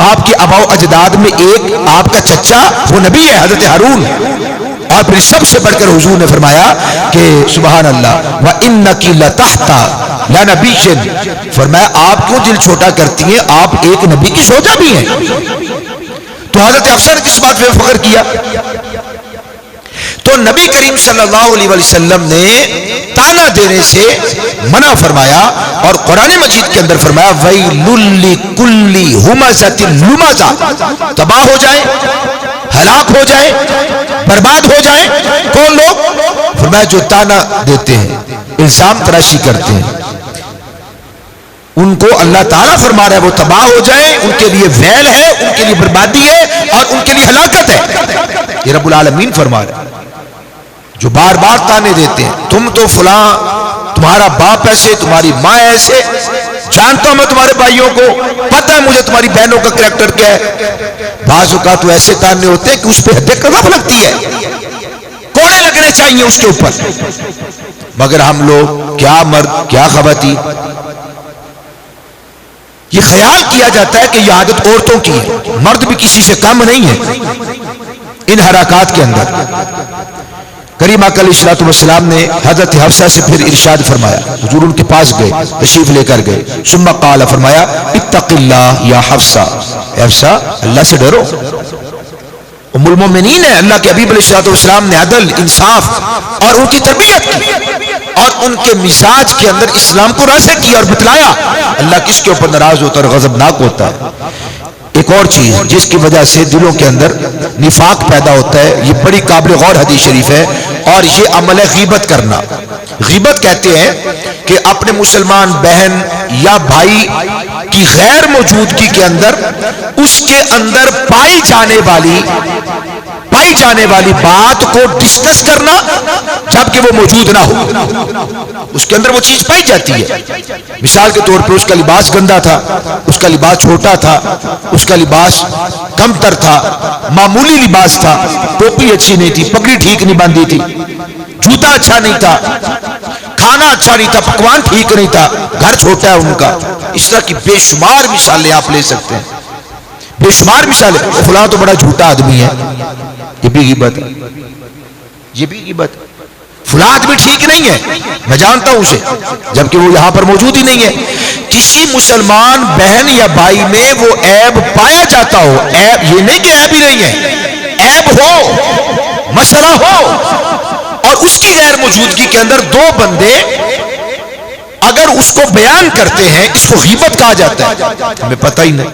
آپ کے آبا و اجداد میں ایک آپ کا چچا وہ نبی ہے حضرت ہارون. اور پھر سب سے بڑھ کر حضور نے فرمایا کہ سبحان اللہ وَإِنَّكِ لَتَحْتَ لَنَبِيٍّ، فرمایا آپ کیوں دل چھوٹا کرتی ہیں؟ آپ ایک نبی کی شوجا بھی ہیں. تو حضرت حفصہ نے کس بات پہ فخر کیا؟ تو نبی کریم صلی اللہ علیہ وسلم نے تانا دینے سے منع فرمایا اور قرآن مجید کے اندر فرمایا وَيْلٌ لِكُلِّ هُمَزَةٍ لُمَزَةٍ، تباہ ہو جائیں، ہلاک ہو جائیں، برباد ہو جائیں. کون لوگ؟ فرمایا جو تانا دیتے ہیں، الزام تراشی کرتے ہیں، ان کو اللہ تعالیٰ فرما رہا ہے وہ تباہ ہو جائیں. ان کے لیے ویل ہے، ان کے لیے بربادی ہے اور ان کے لیے ہلاکت ہے. یہ رب العالمین فرما رہا ہے. جو بار بار تانے دیتے ہیں تم تو فلاں، تمہارا باپ ایسے، تمہاری ماں ایسے، جانتا ہوں میں تمہارے بھائیوں کو، پتہ ہے مجھے تمہاری بہنوں کا کریکٹر کیا ہے. بعض اوقات تو ایسے تانے ہوتے ہیں کہ اس پہ حد قذف لگتی ہے، کوڑے لگنے چاہیے اس کے اوپر. مگر ہم لوگ کیا مرد کیا خواتین، یہ خیال کیا جاتا ہے کہ یہ عادت عورتوں کی ہے، مرد بھی کسی سے کم نہیں ہے ان حرکات کے اندر. کریم آقا علیہ السلام نے حضرت حفصہ سے پھر ارشاد فرمایا. حضور ان کے پاس گئے، تشریف لے کر گئے. ثم قال، فرمایا اتق اللہ یا حفصہ، حفصہ اللہ سے ڈرو. ام المومنین ہے، اللہ کے حبیب علیہ السلام نے عدل، انصاف اور ان کی تربیت کی اور ان کے مزاج کے اندر اسلام کو راسخ کیا اور بتلایا. اللہ کس کے اوپر ناراض ہوتا ہے اور غضبناک ہوتا ہے. ایک اور چیز جس کی وجہ سے دلوں کے اندر نفاق پیدا ہوتا ہے، یہ بڑی قابل غور حدیث شریف ہے، اور یہ عمل ہے غیبت کرنا. غیبت کہتے ہیں کہ اپنے مسلمان بہن یا بھائی کی غیر موجودگی کے اندر اس کے اندر پائی جانے والی بات کو ڈسکس کرنا جبکہ وہ موجود نہ ہو. اس کے اندر وہ چیز پائی جاتی ہے. مثال کے طور پر اس کا لباس گندا تھا، اس کا لباس چھوٹا تھا، اس کا لباس کم تر تھا، معمولی لباس تھا، ٹوپی اچھی نہیں تھی، پگڑی ٹھیک نہیں باندھی تھی، جوتا اچھا نہیں تھا، کھانا اچھا نہیں تھا، پکوان ٹھیک نہیں تھا، گھر چھوٹا ہے ان کا. اس طرح کی بے شمار مثالیں آپ لے سکتے ہیں، بے شمار مثالیں. فلاں تو بڑا جھوٹا آدمی ہے، یہ بھی غیبت ہے، یہ بھی غیبت ہے. فلاں آدمی ٹھیک نہیں ہے، میں جانتا ہوں اسے، جبکہ وہ یہاں پر موجود ہی نہیں ہے. کسی مسلمان بہن یا بھائی میں وہ عیب پایا جاتا ہو، عیب یہ نہیں کہ عیب ہی نہیں ہے، عیب ہو، مسئلہ ہو، اور اس کی غیر موجودگی کے اندر دو بندے اگر اس کو بیان کرتے ہیں، اس کو غیبت کہا جاتا ہے. ہمیں پتہ ہی نہیں،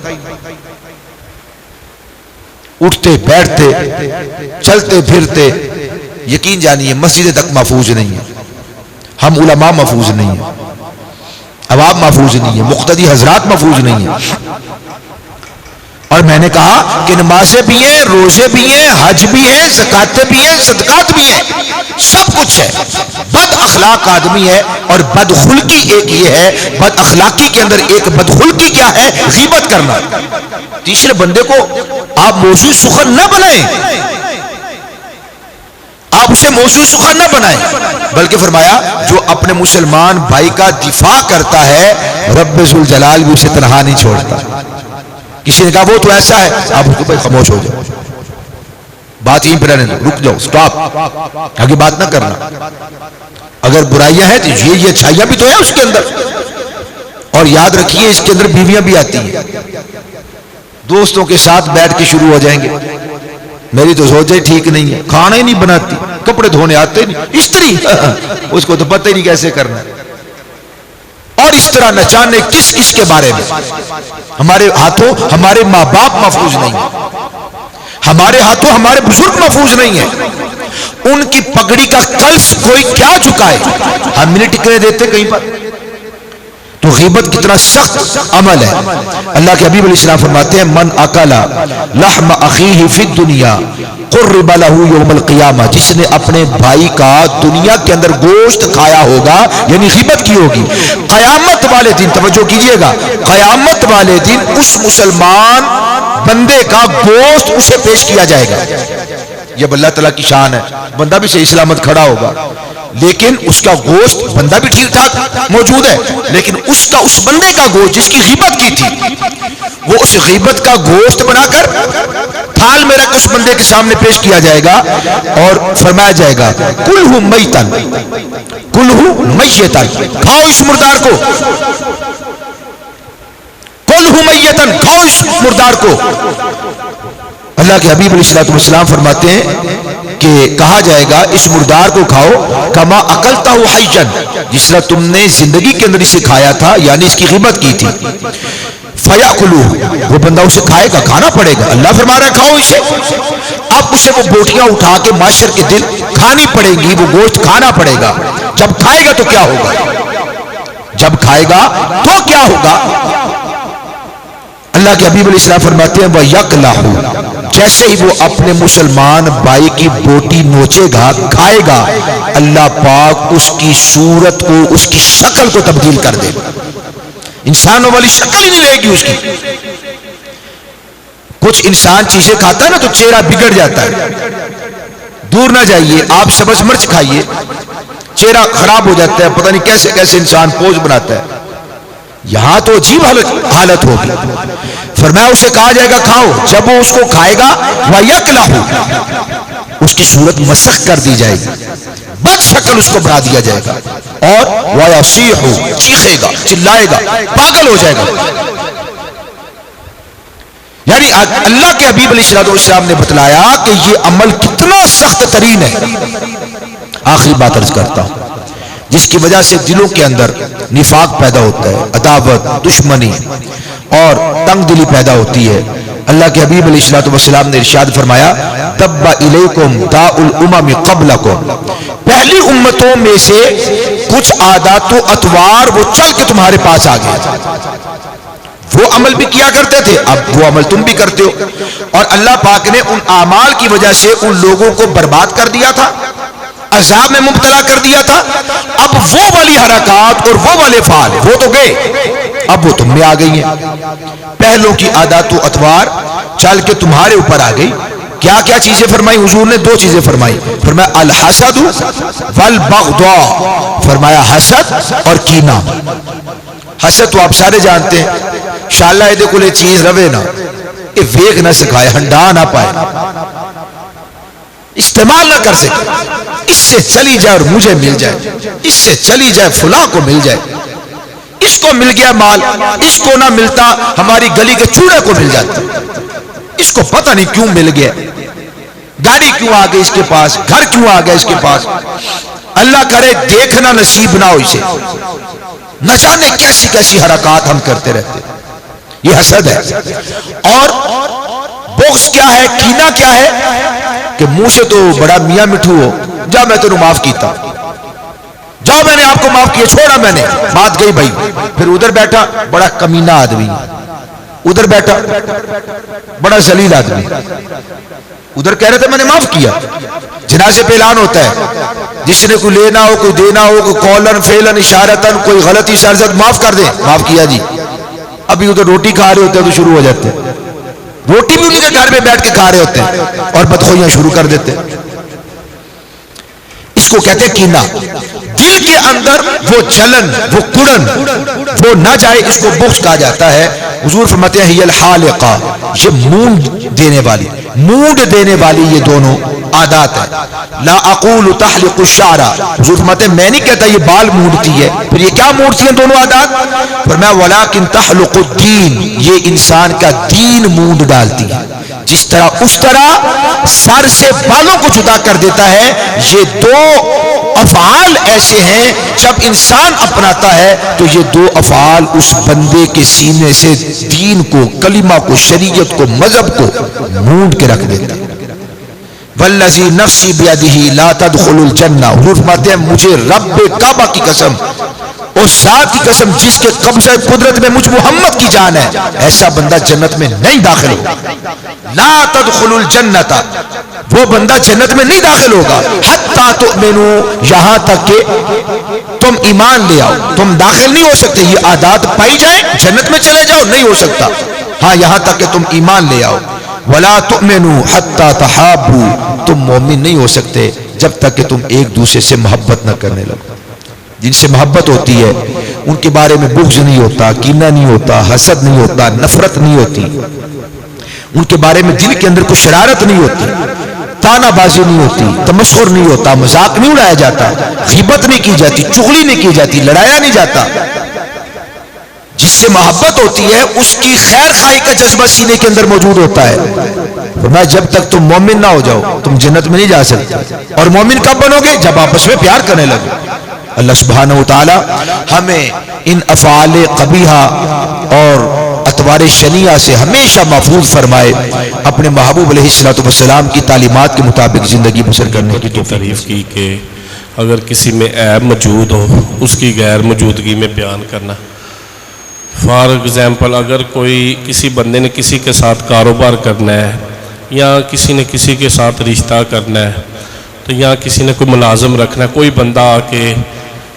اٹھتے بیٹھتے چلتے پھرتے، یقین جانیے مسجد تک محفوظ نہیں ہے، ہم علماء محفوظ نہیں ہیں، عوام محفوظ نہیں ہے، مقتدی حضرات محفوظ نہیں ہیں. اور میں نے کہا کہ نمازیں بھی ہیں، روزے بھی ہیں، حج بھی ہیں، زکاتیں بھی ہیں، صدقات بھی ہیں، سب کچھ ہے. بد اخلاق آدمی ہے اور بدخلقی ایک یہ ہے. بد اخلاقی کے اندر ایک بدخلقی کیا ہے؟ غیبت کرنا. تیسرے بندے کو آپ موضوع سخن نہ بنائیں، آپ اسے موضوع سخن نہ بنائیں، بلکہ فرمایا جو اپنے مسلمان بھائی کا دفاع کرتا ہے رب ذوالجلال بھی اسے تنہا نہیں چھوڑتا. کسی نے کہا وہ تو ایسا ہے، آپ اس کو بھائی خاموش ہو جاؤ، بات یہیں پہ رہنے دو، رک جاؤ، سٹاپ، آگے بات نہ کرنا. اگر برائیاں ہیں تو یہ اچھائیاں بھی تو ہیں اس کے اندر. اور یاد رکھیے اس کے اندر بیویاں بھی آتی ہیں. دوستوں کے ساتھ بیٹھ کے شروع ہو جائیں گے، میری تو زوجہ ٹھیک نہیں ہے، کھانا ہی نہیں بناتی، کپڑے دھونے آتے نہیں، استری اس کو تو پتہ ہی نہیں کیسے کرنا. اور اس طرح نہ جانے کس کس کے بارے میں. ہمارے ہاتھوں ہمارے ماں باپ محفوظ نہیں ہیں، ہمارے ہاتھوں ہمارے بزرگ محفوظ نہیں ہیں. ان کی پگڑی کا کلس کوئی کیا جھکائے، ہم نہیں ٹکنے دیتے کہیں پر. تو غیبت کتنا سخت عمل ہے. اللہ کے حبیب علیہ السلام فرماتے ہیں من اکلا لحم اخیہ فی الدنیا قرب لہ یوم القیامہ، جس نے اپنے بھائی کا دنیا کے اندر گوشت کھایا ہوگا یعنی غیبت کی ہوگی، قیامت والے دن، توجہ کیجئے گا، قیامت والے دن اس مسلمان بندے کا گوشت اسے پیش کیا جائے گا. یہ اللہ تعالیٰ کی شان ہے. بندہ بھی صحیح سلامت کھڑا ہوگا لیکن اس کا گوشت، بندہ بھی ٹھیک ٹھاک موجود ہے لیکن اس کا اس بندے کا گوشت جس کی غیبت کی تھی، وہ اس غیبت کا گوشت بنا کر تھال میں رکھ اس بندے کے سامنے پیش کیا جائے گا اور فرمایا جائے گا کلہ میتن کلہ میتن، کھاؤ اس مردار کو، کلہ میتن، کھاؤ اس مردار کو. اللہ کے حبیب علیہ السلام فرماتے ہیں کہ کہا جائے گا اس مردار کو کھاؤ کما اکلتہ حیّن، جس طرح تم نے زندگی کے اندر اسے کھایا تھا، یعنی اس کی غیبت کی تھی. فَيَأْكُلُهُ، وہ بندہ اسے کھائے گا، کھانا پڑے گا. اللہ فرما رہا ہے کھاؤ اسے. اب اسے وہ بوٹیاں اٹھا کے معاشر کے دن کھانی پڑیں گی، وہ گوشت کھانا پڑے گا. جب کھائے گا تو کیا ہوگا؟ جب کھائے گا تو کیا ہوگا؟ اللہ کے حبیب علیہ السلام فرماتے ہیں وَيَقْلَحُ، جیسے ہی وہ اپنے مسلمان بھائی کی بوٹی نوچے گا، کھائے گا، اللہ پاک اس کی صورت کو، اس کی شکل کو تبدیل کر دے. انسانوں والی شکل ہی نہیں رہے گی اس کی. کچھ انسان چیزیں کھاتا ہے نا تو چہرہ بگڑ جاتا ہے. دور نہ جائیے، آپ سبز مرچ کھائیے، چہرہ خراب ہو جاتا ہے، پتہ نہیں کیسے کیسے انسان پوز بناتا ہے. یہاں تو عجیب حالت ہوگی. فرمایا اسے کہا جائے گا کھاؤ. جب وہ اس کو کھائے گا وَيَقْلَحُ، اس کی صورت مسخ کر دی جائے گی، بد شکل اس کو بنا دیا جائے گا، اور وَيَصِيحُ، چیخے گا، چلائے گا، پاگل ہو جائے گا. یعنی اللہ کے حبیب علیہ السلام نے بتلایا کہ یہ عمل کتنا سخت ترین ہے. آخری بات عرض کرتا ہوں، جس کی وجہ سے دلوں کے اندر نفاق پیدا ہوتا ہے، عداوت، دشمنی اور تنگ دلی پیدا ہوتی ہے. اللہ کے حبیب علیہ السلام نے ارشاد فرمایا تب الیکم داء الامم قبلکم، پہلی امتوں میں سے کچھ عادات و اطوار وہ چل کے تمہارے پاس آ گئے. وہ عمل بھی کیا کرتے تھے، اب وہ عمل تم بھی کرتے ہو. اور اللہ پاک نے ان اعمال کی وجہ سے ان لوگوں کو برباد کر دیا تھا، عذاب میں مبتلا کر دیا تھا. اب وہ والی حرکات اور وہ والے فعال وہ تو گئے، اب وہ تم میں آ گئی ہیں. پہلوں کی عادات و اطوار چل کے تمہارے اوپر آ گئی. کیا کیا چیزیں فرمائی حضور نے؟ 2 چیزیں فرمائی. فرمایا الحسد والبغضاء، فرمایا حسد اور کینہ. حسد تو آپ سارے جانتے ہیں، انشاءاللہ یہ دیکھو یہ چیز روے نا، یہ ویگ نہ سکھائے، ہنڈا نہ پائے، استعمال نہ کر سکے. اس سے چلی جائے اور مجھے مل جائے، اس سے چلی جائے فلاں کو مل جائے. اس کو مل گیا مال، اس کو نہ ملتا ہماری گلی کے چوڑے کو مل جاتا. اس کو پتہ نہیں کیوں مل گیا، گاڑی کیوں آ گئی اس کے پاس، گھر کیوں آ گیا اس کے پاس. اللہ کرے دیکھنا نصیب نہ ہو اسے. نہ جانے کیسی کیسی حرکات ہم کرتے رہتے. یہ حسد ہے. اور بغض کیا ہے، کینہ کیا ہے کہ منہ سے تو بڑا میاں مٹھو ہو، جا میں تینوں معاف کیتا، جاؤ میں نے آپ کو معاف کیا، چھوڑا میں نے، بات گئی بھائی. پھر ادھر بیٹھا بڑا کمینہ آدمی، ادھر بیٹھا بڑا ذلیل آدمی، ادھر کہہ رہے تھے میں نے معاف کیا. جنازے پہ اعلان ہوتا ہے جس نے کوئی لینا ہو کوئی دینا ہو کوئی قولن فعلن اشارتن کوئی غلطی شرزت معاف کر دیں، معاف کیا جی. ابھی ادھر روٹی کھا رہے ہوتے ہیں تو شروع ہو جاتے ہیں، روٹی بھی انہیں کے گھر میں بیٹھ کے کھا رہے ہوتے ہیں اور بدخوئیاں شروع کر دیتے ہیں. اس کو کہتے ہیں کینہ. دل کے اندر وہ جلن وہ کڑن وہ نہ جائے، اس کو بغض کہا جاتا ہے. حضور فرماتے ہیں ہی الحالقہ، یہ مونڈ دینے والی یہ دونوں عادات ہے. لا اقول تحلق الشعر، حضور فرماتے ہیں میں نہیں کہتا یہ بال مونڈتی ہے. پھر یہ کیا مونڈتی ہیں دونوں عادات؟ فرمایا ولکن تحلق الدین، یہ انسان کا دین مونڈ ڈالتی ہے. جس طرح اس طرح سر سے بالوں کو جدا کر دیتا ہے. یہ دو افعال ایسے ہیں جب انسان اپناتا ہے تو یہ دو افعال اس بندے کے سینے سے دین کو، کلمہ کو، شریعت کو، مذہب کو مونڈ کے رکھ دیتا ہے. والذی نفسی بیدہ لا تدخل الجنہ، حضور فرماتے ہیں مجھے رب کعبہ کی قسم، اس ذات کی قسم جس کے قبضہ قدرت میں مجھ محمد کی جان ہے، ایسا بندہ جنت میں نہیں داخل ہوگا. لا تدخل الجنت، وہ بندہ جنت میں نہیں داخل ہوگا. حتی تؤمنوا، یہاں تک کہ تم ایمان لے آؤ. تم داخل نہیں ہو سکتے، یہ عادات پائی جائیں جنت میں چلے جاؤ نہیں ہو سکتا. ہاں یہاں تک کہ تم ایمان لے آؤ. ولا تؤمنوا حتی تحابوا، تم مومن نہیں ہو سکتے جب تک کہ تم ایک دوسرے سے محبت نہ کرنے لگو. جن سے محبت ہوتی ہے ان کے بارے میں بغض نہیں ہوتا، کینہ نہیں ہوتا، حسد نہیں ہوتا، نفرت نہیں ہوتی. ان کے بارے میں دل کے اندر کوئی شرارت نہیں ہوتی، تانا بازی نہیں ہوتی، تمسخر نہیں ہوتا، مذاق نہیں اڑایا جاتا، غیبت نہیں کی جاتی، چغلی نہیں کی جاتی، لڑایا نہیں جاتا. جس سے محبت ہوتی ہے اس کی خیر خواہی کا جذبہ سینے کے اندر موجود ہوتا ہے. فرمایا جب تک تم مومن نہ ہو جاؤ تم جنت میں نہیں جا سکتے. اور مومن کب بنو گے؟ جب آپس میں پیار کرنے لگو. اللہ سبحانہ وتعالی ہمیں ان افعال قبیحہ اور اطوار شنیعہ سے ہمیشہ محفوظ فرمائے. اپنے محبوب علیہ الصلوۃ والسلام کی تعلیمات کے مطابق زندگی بسر کرنے کی تعریف کی کہ اگر کسی میں عیب موجود ہو اس کی غیر موجودگی میں بیان کرنا. فار ایگزامپل اگر کوئی کسی بندے نے کسی کے ساتھ کاروبار کرنا ہے یا کسی نے کسی کے ساتھ رشتہ کرنا ہے تو یا کسی نے کوئی ملازم رکھنا ہے، کوئی بندہ آ کے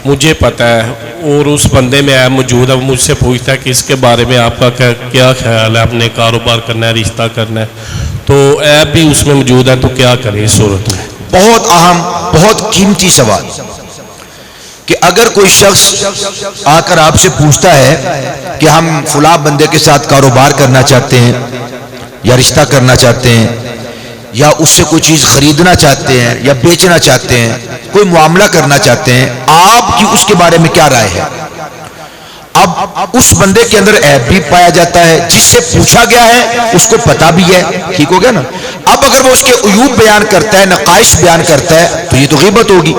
مجھے پتہ ہے اور اس بندے میں عیب موجود ہے، وہ مجھ سے پوچھتا ہے کہ اس کے بارے میں آپ کا کیا خیال ہے، آپ نے کاروبار کرنا ہے رشتہ کرنا ہے تو عیب بھی اس میں موجود ہے تو کیا کریں اس صورت میں؟ بہت اہم بہت قیمتی سوال کہ اگر کوئی شخص آ کر آپ سے پوچھتا ہے کہ ہم فلاں بندے کے ساتھ کاروبار کرنا چاہتے ہیں یا رشتہ کرنا چاہتے ہیں یا اس سے کوئی چیز خریدنا چاہتے ہیں یا بیچنا چاہتے ہیں، کوئی معاملہ کرنا چاہتے ہیں، آپ کی اس کے بارے میں کیا رائے ہے؟ اب اس بندے کے اندر عیب بھی پایا جاتا ہے، جس سے پوچھا گیا ہے اس کو پتا بھی ہے، ٹھیک ہو گیا نا. اب اگر وہ اس کے عیوب بیان کرتا ہے، نقائص بیان کرتا ہے تو یہ تو غیبت ہوگی.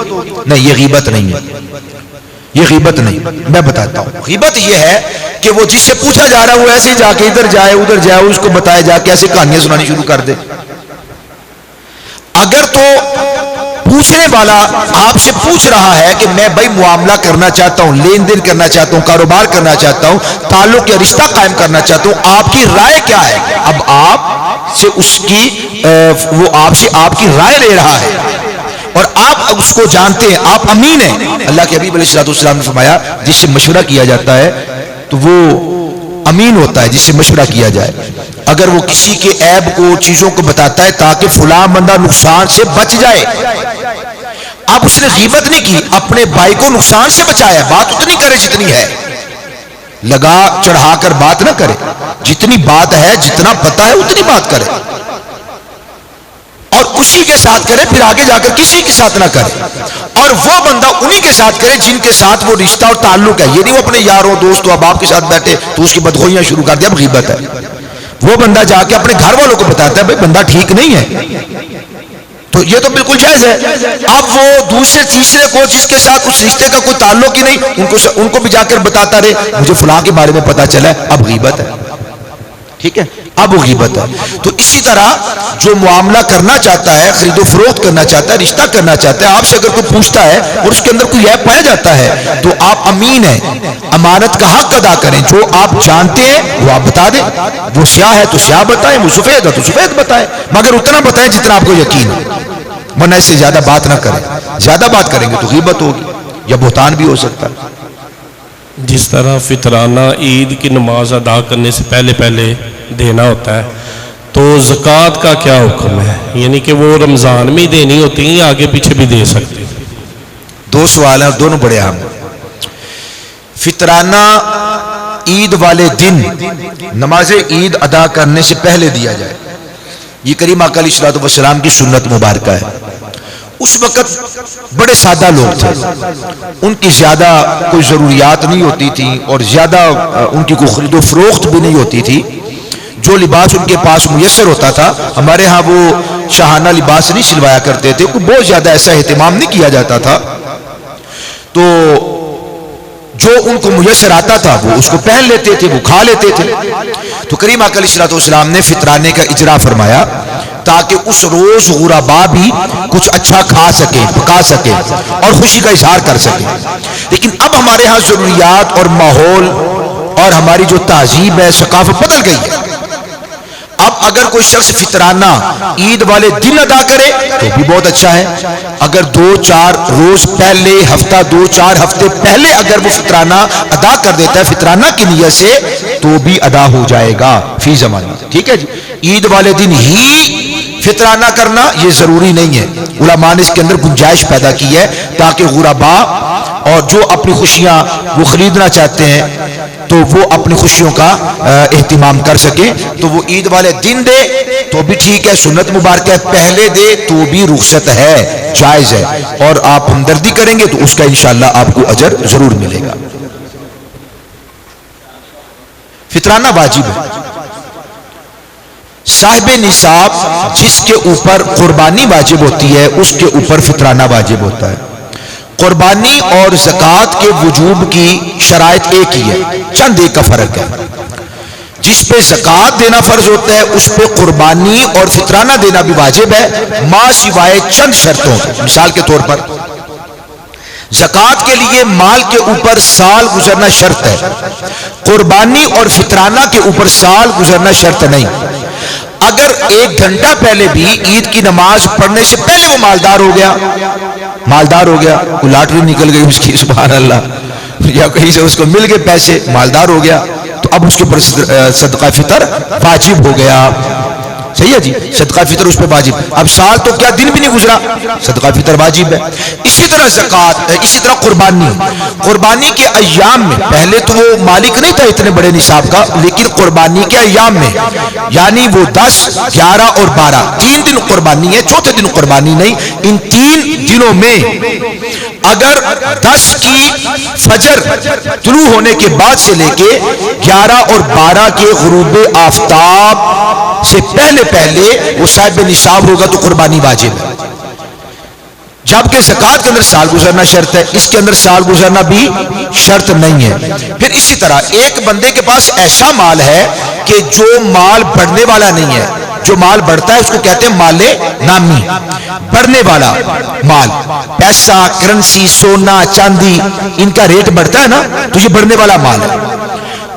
نہیں، یہ غیبت نہیں ہے، یہ غیبت نہیں. میں بتاتا ہوں غیبت یہ ہے کہ وہ جس سے پوچھا جا رہا ہے وہ ایسے ہی جا کے ادھر جائے ادھر جائے، اس کو بتایا جا کے ایسے کہانیاں سنانی شروع کر دے. اگر تو پوچھنے والا آپ سے پوچھ رہا ہے کہ میں بھائی معاملہ کرنا چاہتا ہوں، لین دین کرنا چاہتا ہوں، کاروبار کرنا چاہتا ہوں، تعلق یا رشتہ قائم کرنا چاہتا ہوں، آپ کی رائے کیا ہے؟ اب آپ سے اس کی وہ آپ سے آپ کی رائے لے رہا ہے اور آپ اس کو جانتے ہیں، آپ امین ہیں. اللہ کے حبیب علیہ الصلوۃ والسلام نے فرمایا جس سے مشورہ کیا جاتا ہے تو وہ امین ہوتا ہے، جس سے مشورہ کیا جائے. اگر وہ کسی کے عیب کو چیزوں کو بتاتا ہے تاکہ فلاں بندہ نقصان سے بچ جائے، اب اس نے غیبت نہیں کی، اپنے بھائی کو نقصان سے بچایا. بات اتنی کرے جتنی ہے، لگا چڑھا کر بات نہ کرے. جتنی بات ہے جتنا پتا ہے اتنی بات کرے اور اسی کے ساتھ کرے، پھر آگے جا کر کسی کے ساتھ نہ کرے. اور وہ بندہ انہی کے ساتھ کرے جن کے ساتھ وہ رشتہ اور تعلق ہے. یہ نہیں وہ اپنے یاروں دوستوں احباب کے ساتھ بیٹھے تو اس کی بدخوئیاں شروع کر دیا، اب غیبت ہے. وہ بندہ جا کے اپنے گھر والوں کو بتاتا ہے بھائی بندہ ٹھیک نہیں ہے، تو یہ تو بالکل جائز ہے. اب وہ دوسرے تیسرے کو جس کے ساتھ اس رشتے کا کوئی تعلق ہی نہیں ان کو بھی جا کر بتاتا رہے مجھے فلاں کے بارے میں پتا چلا ہے، اب غیبت ہے. ٹھیک ہے، اب وہ غیبت ہے۔ تو اسی طرح جو معاملہ کرنا چاہتا ہے، خرید و فروخت کرنا چاہتا ہے، رشتہ کرنا چاہتا ہے، آپ سے اگر کوئی پوچھتا ہے اور اس کے اندر کوئی عیب پایا جاتا ہے تو آپ امین ہیں، امانت کا حق ادا کریں، جو آپ جانتے ہیں وہ آپ بتا دیں، وہ سیاہ ہے تو سیاہ بتائیں، وہ سفید ہے تو سفید بتائیں، مگر اتنا بتائیں جتنا آپ کو یقین ہے، ورنہ اس سے زیادہ بات نہ کریں، زیادہ بات کریں گے تو غیبت ہوگی یا بہتان بھی ہو سکتا ہے۔ جس طرح فطرانہ عید کی نماز ادا کرنے سے پہلے دینا ہوتا ہے، تو زکوٰۃ کا کیا حکم ہے؟ یعنی کہ وہ رمضان میں دینی ہوتی ہیں یا آگے پیچھے بھی دے سکتے ہیں؟ دو سوال ہیں، دونوں بڑے اہم ہیں۔ فطرانہ عید والے دن نماز عید ادا کرنے سے پہلے دیا جائے، یہ کریم آقا علیہ الصلوۃ والسلام کی سنت مبارکہ ہے۔ اس وقت بڑے سادہ لوگ تھے، ان کی زیادہ کوئی ضروریات نہیں ہوتی تھی اور زیادہ ان کی کوئی خرید و فروخت بھی نہیں ہوتی تھی، جو لباس ان کے پاس میسر ہوتا تھا، ہمارے ہاں وہ شاہانہ لباس نہیں سلوایا کرتے تھے، کوئی بہت زیادہ ایسا اہتمام نہیں کیا جاتا تھا، تو جو ان کو میسر آتا تھا وہ اس کو پہن لیتے تھے، وہ کھا لیتے تھے۔ تو کریم آقا علیہ الصلوۃ والسلام نے فطرانے کا اجرا فرمایا تاکہ اس روز غربا بھی کچھ اچھا کھا سکے، پکا سکے اور خوشی کا اظہار کر سکے۔ لیکن اب ہمارے ہاں ضروریات اور ماحول اور ہماری جو تہذیب ہے، ثقافت بدل گئی ہے۔ اب اگر کوئی شخص فطرانہ عید والے دن ادا کرے تو بھی بہت اچھا ہے، اگر 2-4 روز پہلے، ہفتہ 2-4 ہفتے پہلے اگر وہ فطرانہ ادا کر دیتا ہے فطرانہ کی نیت سے تو بھی ادا ہو جائے گا فی زمانہ، ٹھیک ہے جی۔ عید والے دن ہی فطرانہ کرنا یہ ضروری نہیں ہے، علماء نے اس کے اندر گنجائش پیدا کی ہے تاکہ غربا اور جو اپنی خوشیاں وہ خریدنا چاہتے ہیں تو وہ اپنی خوشیوں کا اہتمام کر سکیں، تو وہ عید والے دن دے تو بھی ٹھیک ہے، سنت مبارکہ ہے، پہلے دے تو بھی رخصت ہے، جائز ہے، اور آپ ہمدردی کریں گے تو اس کا انشاءاللہ آپ کو اجر ضرور ملے گا۔ فطرانہ واجب ہے، صاحب نصاب جس کے اوپر قربانی واجب ہوتی ہے اس کے اوپر فطرانہ واجب ہوتا ہے۔ قربانی اور زکوٰۃ کے وجوب کی شرائط ایک ہی ہے، چند ایک کا فرق ہے۔ جس پہ زکوٰۃ دینا فرض ہوتا ہے اس پہ قربانی اور فطرانہ دینا بھی واجب ہے، ماں سوائے چند شرطوں کے۔ مثال کے طور پر زکوٰۃ کے لیے مال کے اوپر سال گزرنا شرط ہے، قربانی اور فطرانہ کے اوپر سال گزرنا شرط نہیں۔ اگر 1 گھنٹہ پہلے بھی عید کی نماز پڑھنے سے پہلے وہ مالدار ہو گیا، کوئی لاٹری نکل گئی اس کی سبحان اللہ، یا کہیں سے اس کو مل گئے پیسے، مالدار ہو گیا، تو اب اس کے اوپر صدقہ فطر واجب ہو گیا، صحیح ہے جی، صدقہ فطر اس پہ واجب۔ اب سال تو کیا دن بھی نہیں گزرا، صدقہ فطر واجب ہے۔ اسی طرح زکوٰۃ، اسی طرح قربانی کے ایام میں، پہلے تو وہ مالک نہیں تھا اتنے بڑے نصاب کا، لیکن قربانی کے ایام میں یعنی وہ 10، 11 اور 12 3 دن قربانی ہے، چوتھے دن قربانی نہیں، ان 3 دنوں میں اگر 10 کی فجر طلوع ہونے کے بعد سے لے کے 11 اور 12 کے غروب آفتاب سے پہلے وہ صاحب نصاب ہوگا تو قربانی واجب ہے۔ جبکہ زکوٰۃ کے اندر سال گزرنا شرط ہے، اس کے اندر سال گزرنا بھی شرط نہیں ہے۔ پھر اسی طرح ایک بندے کے پاس ایسا مال ہے کہ جو مال بڑھنے والا نہیں ہے، جو مال بڑھتا ہے اس کو کہتے ہیں مال نامی، بڑھنے والا مال، پیسہ، کرنسی، سونا، چاندی، ان کا ریٹ بڑھتا ہے نا تو یہ بڑھنے والا مال ہے۔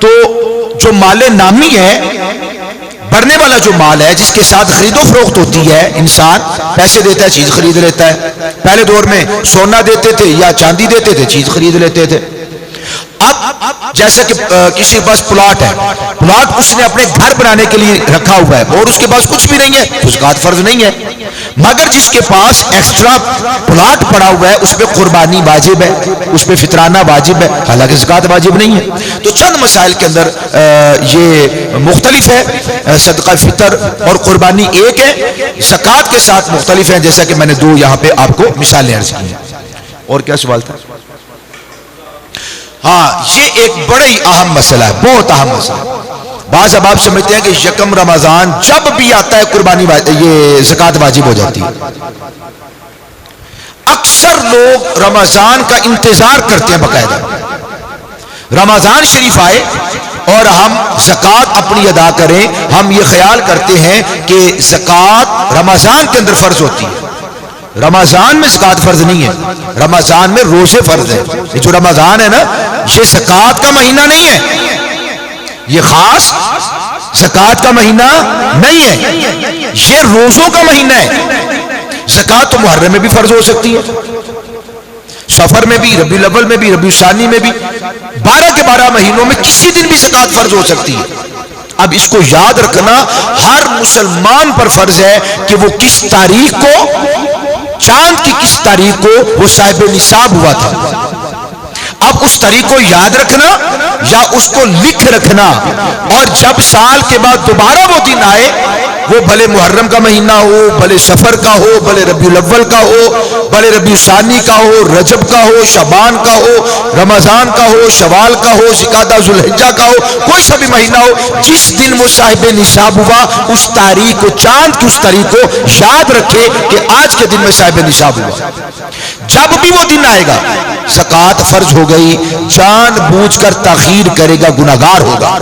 تو جو مال نامی ہے، بڑھنے والا جو مال ہے جس کے ساتھ خرید و فروخت ہوتی ہے، انسان پیسے دیتا ہے چیز خرید لیتا ہے، پہلے دور میں سونا دیتے تھے یا چاندی دیتے تھے چیز خرید لیتے تھے۔ اب جیسا کہ کسی کے پاس پلاٹ ہے، پلاٹ اس نے اپنے گھر بنانے کے لیے رکھا ہوا ہے اور اس کے پاس کچھ بھی نہیں ہے تو زکوٰۃ فرض نہیں ہے، مگر جس کے پاس ایکسٹرا پلاٹ پڑا ہوا ہے اس پہ قربانی واجب ہے، اس پہ فطرانہ واجب ہے، حالانکہ زکوٰۃ واجب نہیں ہے۔ تو چند مسائل کے اندر یہ مختلف ہے، صدقہ فطر اور قربانی ایک ہے، زکوٰۃ کے ساتھ مختلف ہیں، جیسا کہ میں نے 2 یہاں پہ آپ کو مثالیں عرض کی ہیں۔ اور کیا سوال تھا؟ ہاں، یہ ایک بڑا ہی اہم مسئلہ ہے، بہت اہم مسئلہ۔ بعض اب آپ سمجھتے ہیں کہ یکم رمضان جب بھی آتا ہے قربانی یہ زکوٰۃ واجب ہو جاتی ہے۔ اکثر لوگ رمضان کا انتظار کرتے ہیں، باقاعدہ رمضان شریف آئے اور ہم زکوٰۃ اپنی ادا کریں، ہم یہ خیال کرتے ہیں کہ زکوٰۃ رمضان کے اندر فرض ہوتی ہے. رمضان میں زکوٰۃ فرض نہیں ہے، رمضان میں روزے فرض ہے. یہ جو رمضان ہے نا، یہ زکوٰۃ کا مہینہ نہیں ہے، یہ خاص زکوٰۃ کا مہینہ نہیں ہے، یہ روزوں کا مہینہ ہے. زکوٰۃ تو محرم میں بھی فرض ہو سکتی ہے، سفر میں بھی، ربیع الاول میں بھی، ربیع الثانی میں بھی، 12 کے 12 مہینوں میں کسی دن بھی زکوٰۃ فرض ہو سکتی ہے. اب اس کو یاد رکھنا ہر مسلمان پر فرض ہے کہ وہ کس تاریخ کو، چاند کی کس تاریخ کو وہ صاحب نصاب ہوا تھا. اب اس تاریخ کو یاد رکھنا یا اس کو لکھ رکھنا، اور جب سال کے بعد دوبارہ وہ دن آئے، وہ بھلے محرم کا مہینہ ہو، بھلے سفر کا ہو، بھلے ربیع الاول کا ہو، بھلے ربیع الثانی کا ہو، رجب کا ہو، شعبان کا ہو، رمضان کا ہو، شوال کا ہو، ذوالقعدہ ذوالحجہ کا ہو، کوئی سا بھی مہینہ ہو، جس دن وہ صاحب نصاب ہوا اس تاریخ کو، چاند کی اس تاریخ کو یاد رکھے کہ آج کے دن میں صاحب نصاب ہوا. جب بھی وہ دن آئے گا زکوٰۃ فرض ہو گئی، جان بوجھ کر تاخیر کرے گا گناہگار ہوگا.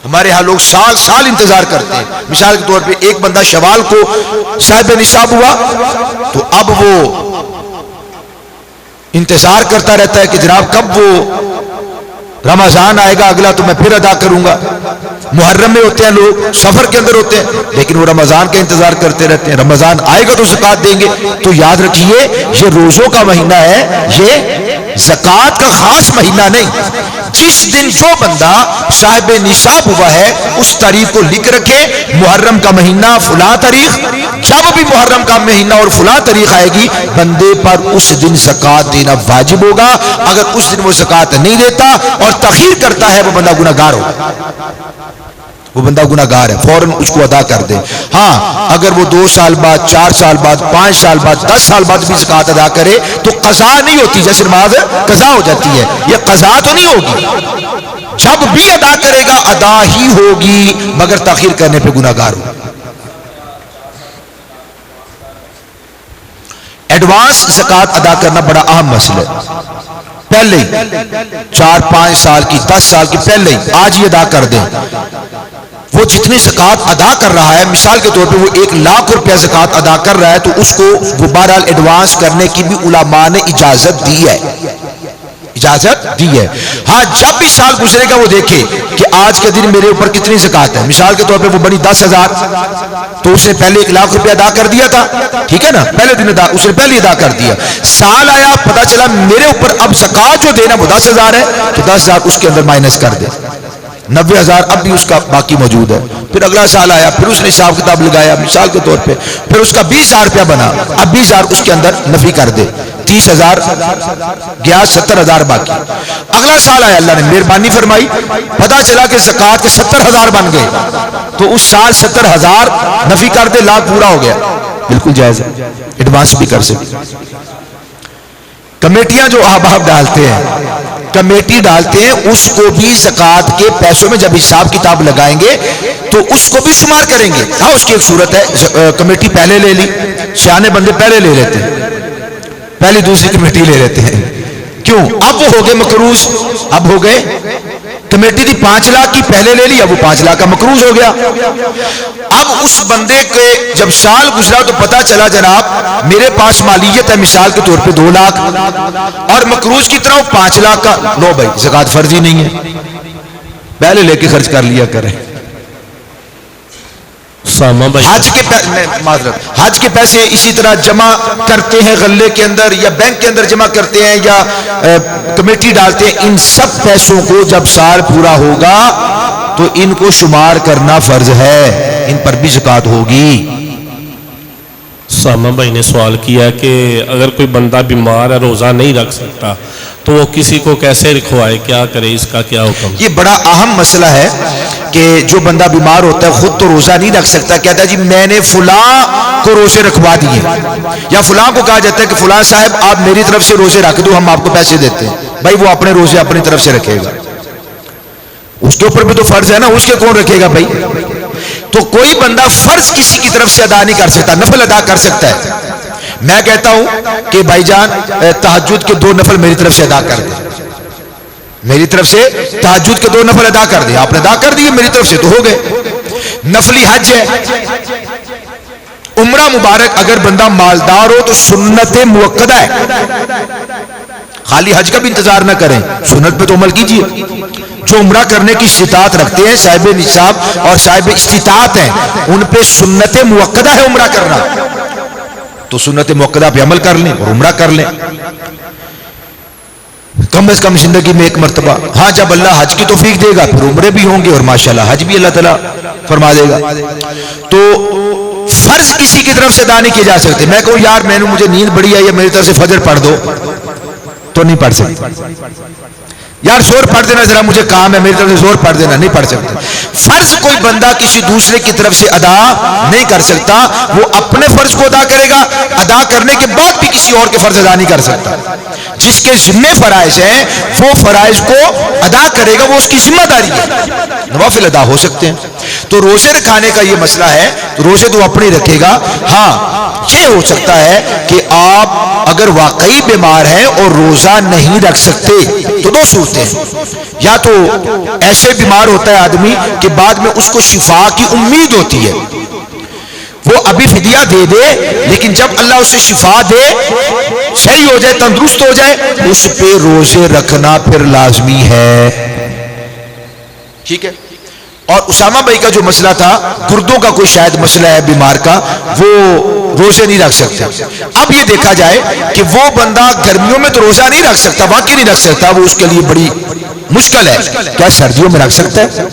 ہمارے ہاں لوگ سال سال انتظار کرتے ہیں. مثال کے طور پہ ایک بندہ شوال کو صاحب نصاب ہوا تو اب وہ انتظار کرتا رہتا ہے کہ جناب کب وہ رمضان آئے گا اگلا تو میں پھر ادا کروں گا. محرم میں ہوتے ہیں لوگ، سفر کے اندر ہوتے ہیں، لیکن وہ رمضان کا انتظار کرتے رہتے ہیں. رمضان آئے گا تو زکوٰۃ دیں گے. تو یاد رکھیے یہ روزوں کا مہینہ ہے، یہ زکوٰۃ کا خاص مہینہ نہیں. جس دن جو بندہ صاحب نصاب ہوا ہے اس تاریخ کو لکھ رکھے، محرم کا مہینہ فلاں تاریخ، جب بھی محرم کا مہینہ اور فلاں تاریخ آئے گی بندے پر اس دن زکوٰۃ دینا واجب ہوگا. اگر اس دن وہ زکوٰۃ نہیں دیتا اور تاخیر کرتا ہے وہ بندہ گناہگار ہوگا، وہ بندہ گناہگار ہے، فوراً اس کو ادا کر دے. ہاں اگر وہ 2 سال بعد، 4 سال بعد، 5 سال بعد، 10 سال بعد بھی زکوٰۃ ادا کرے تو قضا نہیں ہوتی. جیسے نماز قضا ہو جاتی ہے، یہ قضا تو نہیں ہوگی. جب بھی ادا کرے گا ادا ہی ہوگی، مگر تاخیر کرنے پہ گناہگار ہوگا. ایڈوانس زکوٰۃ ادا کرنا بڑا اہم مسئلہ ہے. پہلے 4-5 سال کی، 10 سال کی پہلے ہی آج ہی ادا کر دیں. وہ جتنی زکوٰۃ ادا کر رہا ہے، مثال کے طور پہ وہ 1 لاکھ روپیہ زکوٰۃ ادا کر رہا ہے تو اس کو وہ بہرحال ایڈوانس کرنے کی بھی علماء نے اجازت دی ہے، اجازت دی ہے. ہاں جب بھی سال گزرے گا وہ دیکھے کہ آج کے دن میرے اوپر کتنی زکوٰۃ ہے. مثال کے طور پہ وہ بڑی 10,000 تو اس نے پہلے 1 لاکھ روپیہ ادا کر دیا تھا، ٹھیک ہے نا، پہلے دن اس نے پہلے ادا کر دیا. سال آیا پتا چلا میرے اوپر اب زکوٰۃ جو دینا وہ 10,000 ہے تو 10,000 اس کے اندر مائنس کر دے، 90,000 اب بھی اس کا باقی موجود ہے. پھر اگلا سال آیا، پھر اس نے حساب کتاب لگایا مثال کے طور پہ، پھر اس کا 20,000 روپیہ بنا، اب 20,000 اس کے اندر نفی کر دے، 30,000 گیا، 70,000 باقی. اگلا سال آیا، اللہ نے مہربانی فرمائی، پتا چلا کہ زکوٰۃ کے 70,000 بن گئے تو اس سال 70,000 نفی کر دے، لاکھ پورا ہو گیا. بالکل جائز ہے، ایڈوانس بھی کر سکتے. کمیٹیاں جو احباب ڈالتے ہیں، کمیٹی ڈالتے ہیں، اس کو بھی زکوٰۃ کے پیسوں میں جب حساب کتاب لگائیں گے تو اس کو بھی شمار کریں گے. ہاں اس کی ایک صورت ہے، کمیٹی پہلے لے لی، سیانے بندے پہلے لے لیتے ہیں، پہلی دوسری کمیٹی لے لیتے ہیں. کیوں؟ اب وہ ہو گئے مقروض. اب ہو گئے، کمیٹی تھی 5 لاکھ کی، پہلے لے لی، اب وہ 5 لاکھ کا مقروض ہو گیا. اب اس بندے کے جب سال گزرا تو پتا چلا جناب میرے پاس مالیت ہے مثال کے طور پہ 2 لاکھ اور مقروض کتنا ہو 5 لاکھ کا. لو بھائی زکوٰۃ فرض ہی نہیں ہے، پہلے لے کے خرچ کر لیا کریں. حج کے پیسے اسی طرح جمع کرتے ہیں غلے کے اندر یا بینک کے اندر جمع کرتے ہیں یا کمیٹی ڈالتے ہیں. ان سب پیسوں کو جب سال پورا ہوگا تو ان کو شمار کرنا فرض ہے، ان پر بھی زکوٰۃ ہوگی. ساما بھائی نے سوال کیا کہ اگر کوئی بندہ بیمار ہے، روزہ نہیں رکھ سکتا تو وہ کسی کو کیسے رکھوائے، کیا کرے، اس کا کیا حکم؟ یہ بڑا اہم مسئلہ ہے کہ جو بندہ بیمار ہوتا ہے خود تو روزہ نہیں رکھ سکتا، کہتا ہے جی میں نے فلاں کو روزے رکھوا دیے، یا فلاں کو کہا جاتا ہے کہ فلاں صاحب آپ میری طرف سے روزے رکھ دو، ہم آپ کو پیسے دیتے ہیں. بھائی وہ اپنے روزے اپنی طرف سے رکھے گا، اس کے اوپر بھی تو فرض ہے نا، اس کے کون رکھے گا بھائی؟ تو کوئی بندہ فرض کسی کی طرف سے ادا نہیں کر سکتا، نفل ادا کر سکتا ہے. میں کہتا ہوں کہ بھائی جان تہجد کے 2 نفل میری طرف سے ادا کر دیں، میری طرف سے تہجد کے 2 نفل ادا کر دیں، آپ نے ادا کر دیے میری طرف سے تو ہو گئے۔ نفلی حج ہے، عمرہ مبارک اگر بندہ مالدار ہو تو سنت موقدہ ہے، خالی حج کا بھی انتظار نہ کریں، سنت پہ تو عمل کیجئے۔ جو عمرہ کرنے کی استطاعت رکھتے ہیں، صاحب نصاب اور صاحب استطاعت ہیں، ان پہ سنت موقدہ ہے عمرہ کرنا، تو سنت موقدہ پہ عمل کر لیں اور عمرہ کر لیں، کم از کم زندگی میں ایک مرتبہ۔ ہاں جب اللہ حج کی توفیق دے گا پھر عمرے بھی ہوں گے اور ماشاءاللہ حج بھی اللہ تعالیٰ فرما دے گا۔ تو فرض کسی کی طرف سے ادا نہیں کیے جا سکتے۔ میں کہوں یار مجھے نیند بڑی آئی ہے، میری طرف سے فجر پڑھ دو، تو نہیں پڑھ سکتے۔ یار زور پڑھ دینا ذرا مجھے کام ہے، میری طرف سے زور پڑھ دینا، نہیں پڑھ سکتے۔ فرض کوئی بندہ کسی دوسرے کی طرف سے ادا نہیں کر سکتا، وہ اپنے فرض کو ادا کرے گا، ادا کرنے کے بعد بھی کسی اور کے فرض ادا نہیں کر سکتا۔ جس کے ذمہ فرائض ہیں وہ فرائض کو ادا کرے گا، وہ اس کی ذمہ داری ہے۔ نوافل ادا ہو سکتے ہیں۔ تو روزے رکھانے کا یہ مسئلہ ہے، تو روزے تو اپنے رکھے گا۔ ہاں یہ ہو سکتا ہے کہ آپ اگر واقعی بیمار ہیں اور روزہ نہیں رکھ سکتے تو 2 صورتیں ہیں، یا تو ایسے بیمار ہوتا ہے آدمی کہ بعد میں اس کو شفا کی امید ہوتی ہے، وہ ابھی فدیہ دے دے، لیکن جب اللہ اسے شفا دے، صحیح ہو جائے، تندرست ہو جائے، اس پہ روزے رکھنا پھر لازمی ہے۔ ٹھیک ہے۔ اور اسامہ بھائی کا جو مسئلہ تھا، گردوں کا کوئی شاید مسئلہ ہے بیمار کا، وہ روزے نہیں رکھ سکتا۔ اب یہ دیکھا جائے کہ وہ بندہ گرمیوں میں تو روزہ نہیں رکھ سکتا، واقعی نہیں رکھ سکتا، وہ اس کے لیے بڑی مشکل ہے، کیا سردیوں میں رکھ سکتا ہے؟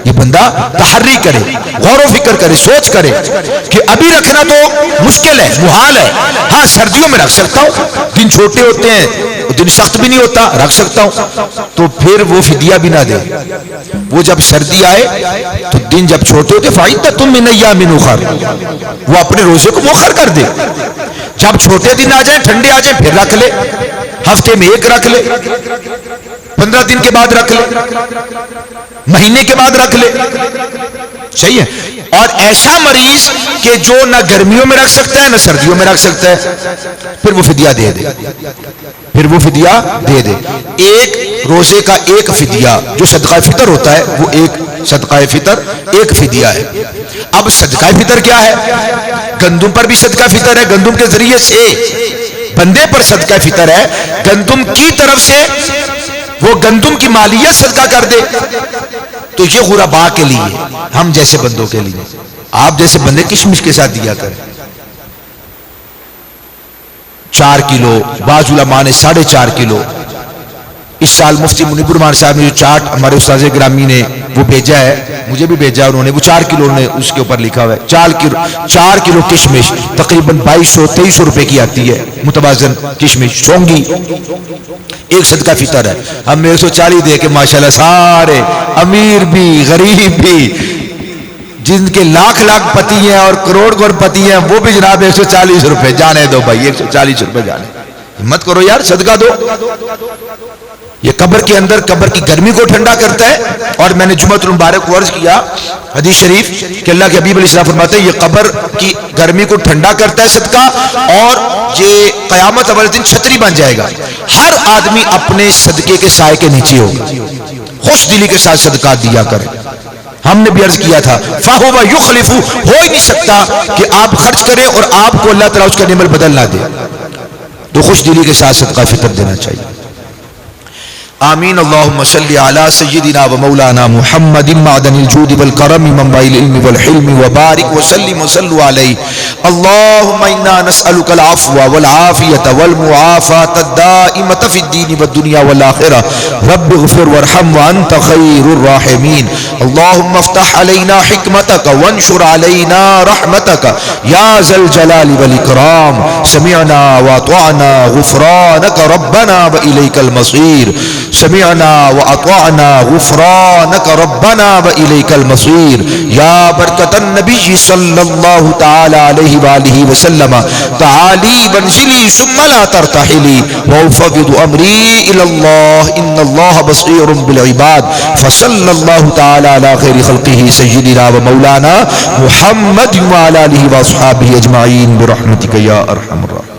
یہ بندہ تحری کرے، غور و فکر کرے، سوچ کرے کہ ابھی رکھنا تو مشکل ہے، محال ہے، ہاں سردیوں میں رکھ سکتا ہوں، دن چھوٹے ہوتے ہیں، دن سخت بھی نہیں ہوتا، رکھ سکتا ہوں، تو پھر وہ فدیہ بھی نہ دے۔ وہ جب سردی آئے تو دن جب چھوٹے ہوتے فَعِدَّةٌ مِّنْ أَيَّامٍ أُخَرَ، وہ اپنے روزے کو مؤخر کر دے۔ جب چھوٹے دن آ جائیں، ٹھنڈے آ جائیں، پھر رکھ لے، ہفتے میں 1 رکھ لے، 15 دن کے بعد رکھ لے، مہینے کے بعد رکھ لے، صحیح ہے۔ اور ایسا مریض کہ جو نہ گرمیوں میں رکھ سکتا ہے نہ سردیوں میں رکھ سکتا ہے، پھر وہ فدیہ دے دے، پھر وہ فدیہ دے دے۔ ایک روزے کا ایک فدیہ جو صدقہ فطر ہوتا ہے، وہ ایک صدقہ فطر ایک فدیہ ہے۔ اب صدقہ فطر کیا ہے؟ گندم پر بھی صدقہ فطر ہے، گندم کے ذریعے سے بندے پر صدقہ فطر ہے، گندم کی طرف سے وہ گندم کی مالیت صدقہ کر دے، تو یہ غرباء کے لیے، ہم جیسے بندوں کے لیے۔ آپ جیسے بندے کشمش کے ساتھ دیا کریں، 4 کلو، بعض علماء نے 4.5 کلو۔ اس سال مفتی منیب الرحمان صاحب نے جو چارٹ ہمارے استاذ گرامی نے وہ بھیجا ہے، مجھے بھی بھیجا انہوں نے، وہ 4 کلو نے اس کے اوپر لکھا ہوا ہے، 4 کلو کشمش تقریباً 2200-2300 روپے کی آتی ہے، متوازن کشمش چونگی، ایک صدقہ فطر ہے۔ ہم 140 دے کے ماشاءاللہ سارے امیر بھی غریب بھی، جن کے لاکھ پتی ہیں اور کروڑ پتی ہیں، وہ بھی جناب 140 روپے، جانے دو بھائی 140 روپے جانے، ہمت کرو یار، صدقہ دو۔ یہ قبر کے اندر قبر کی گرمی کو ٹھنڈا کرتا ہے۔ اور میں نے جمعۃ المبارک کو عرض کیا حدیث شریف کہ اللہ کے حبیب علیہ السلام فرماتے ہیں یہ قبر کی گرمی کو ٹھنڈا کرتا ہے صدقہ، اور یہ قیامت والے دن چھتری بن جائے گا، ہر آدمی اپنے صدقے کے سائے کے نیچے ہوگا۔ خوش دلی کے ساتھ صدقہ دیا کریں۔ ہم نے بھی عرض کیا تھا فَهُوَ يُخْلِفُ، ہو ہی نہیں سکتا کہ آپ خرچ کریں اور آپ کو اللہ تعالیٰ اس کا نعمت بدل نہ دے، تو خوش دلی کے ساتھ صدقہ فطر دینا چاہیے۔ آمین۔ اللہم صلی علی سیدنا و مولانا محمد معدن الجود والکرم منبع العلم والحلم وبارک وسلم وصلوا علیہ۔ اللہم انا نسألک العفو والعافیت والمعافات الدائمة فی الدین والدنیا والآخرہ، رب اغفر وارحم وانت خیر الراحمین۔ اللہم افتح علینا حکمتک وانشر علینا رحمتک یا ذا الجلال والاکرام۔ سمعنا واطعنا غفرانک ربنا وإلیک المصیر۔ سمعنا واطعنا غفرانك ربنا وإليك المصير۔ یا برکت النبی صلی اللہ تعالی علیہ وآلہ وسلم، تعالی وانزلی ثم لا ترتحلی، وافوض امری الى اللہ ان اللہ بصیر بالعباد۔ فصلی اللہ تعالی علی خیر خلقہ سیدنا و مولانا محمد وعلی آلہ واصحابہ اجمعین برحمتک یا ارحم الراحمین۔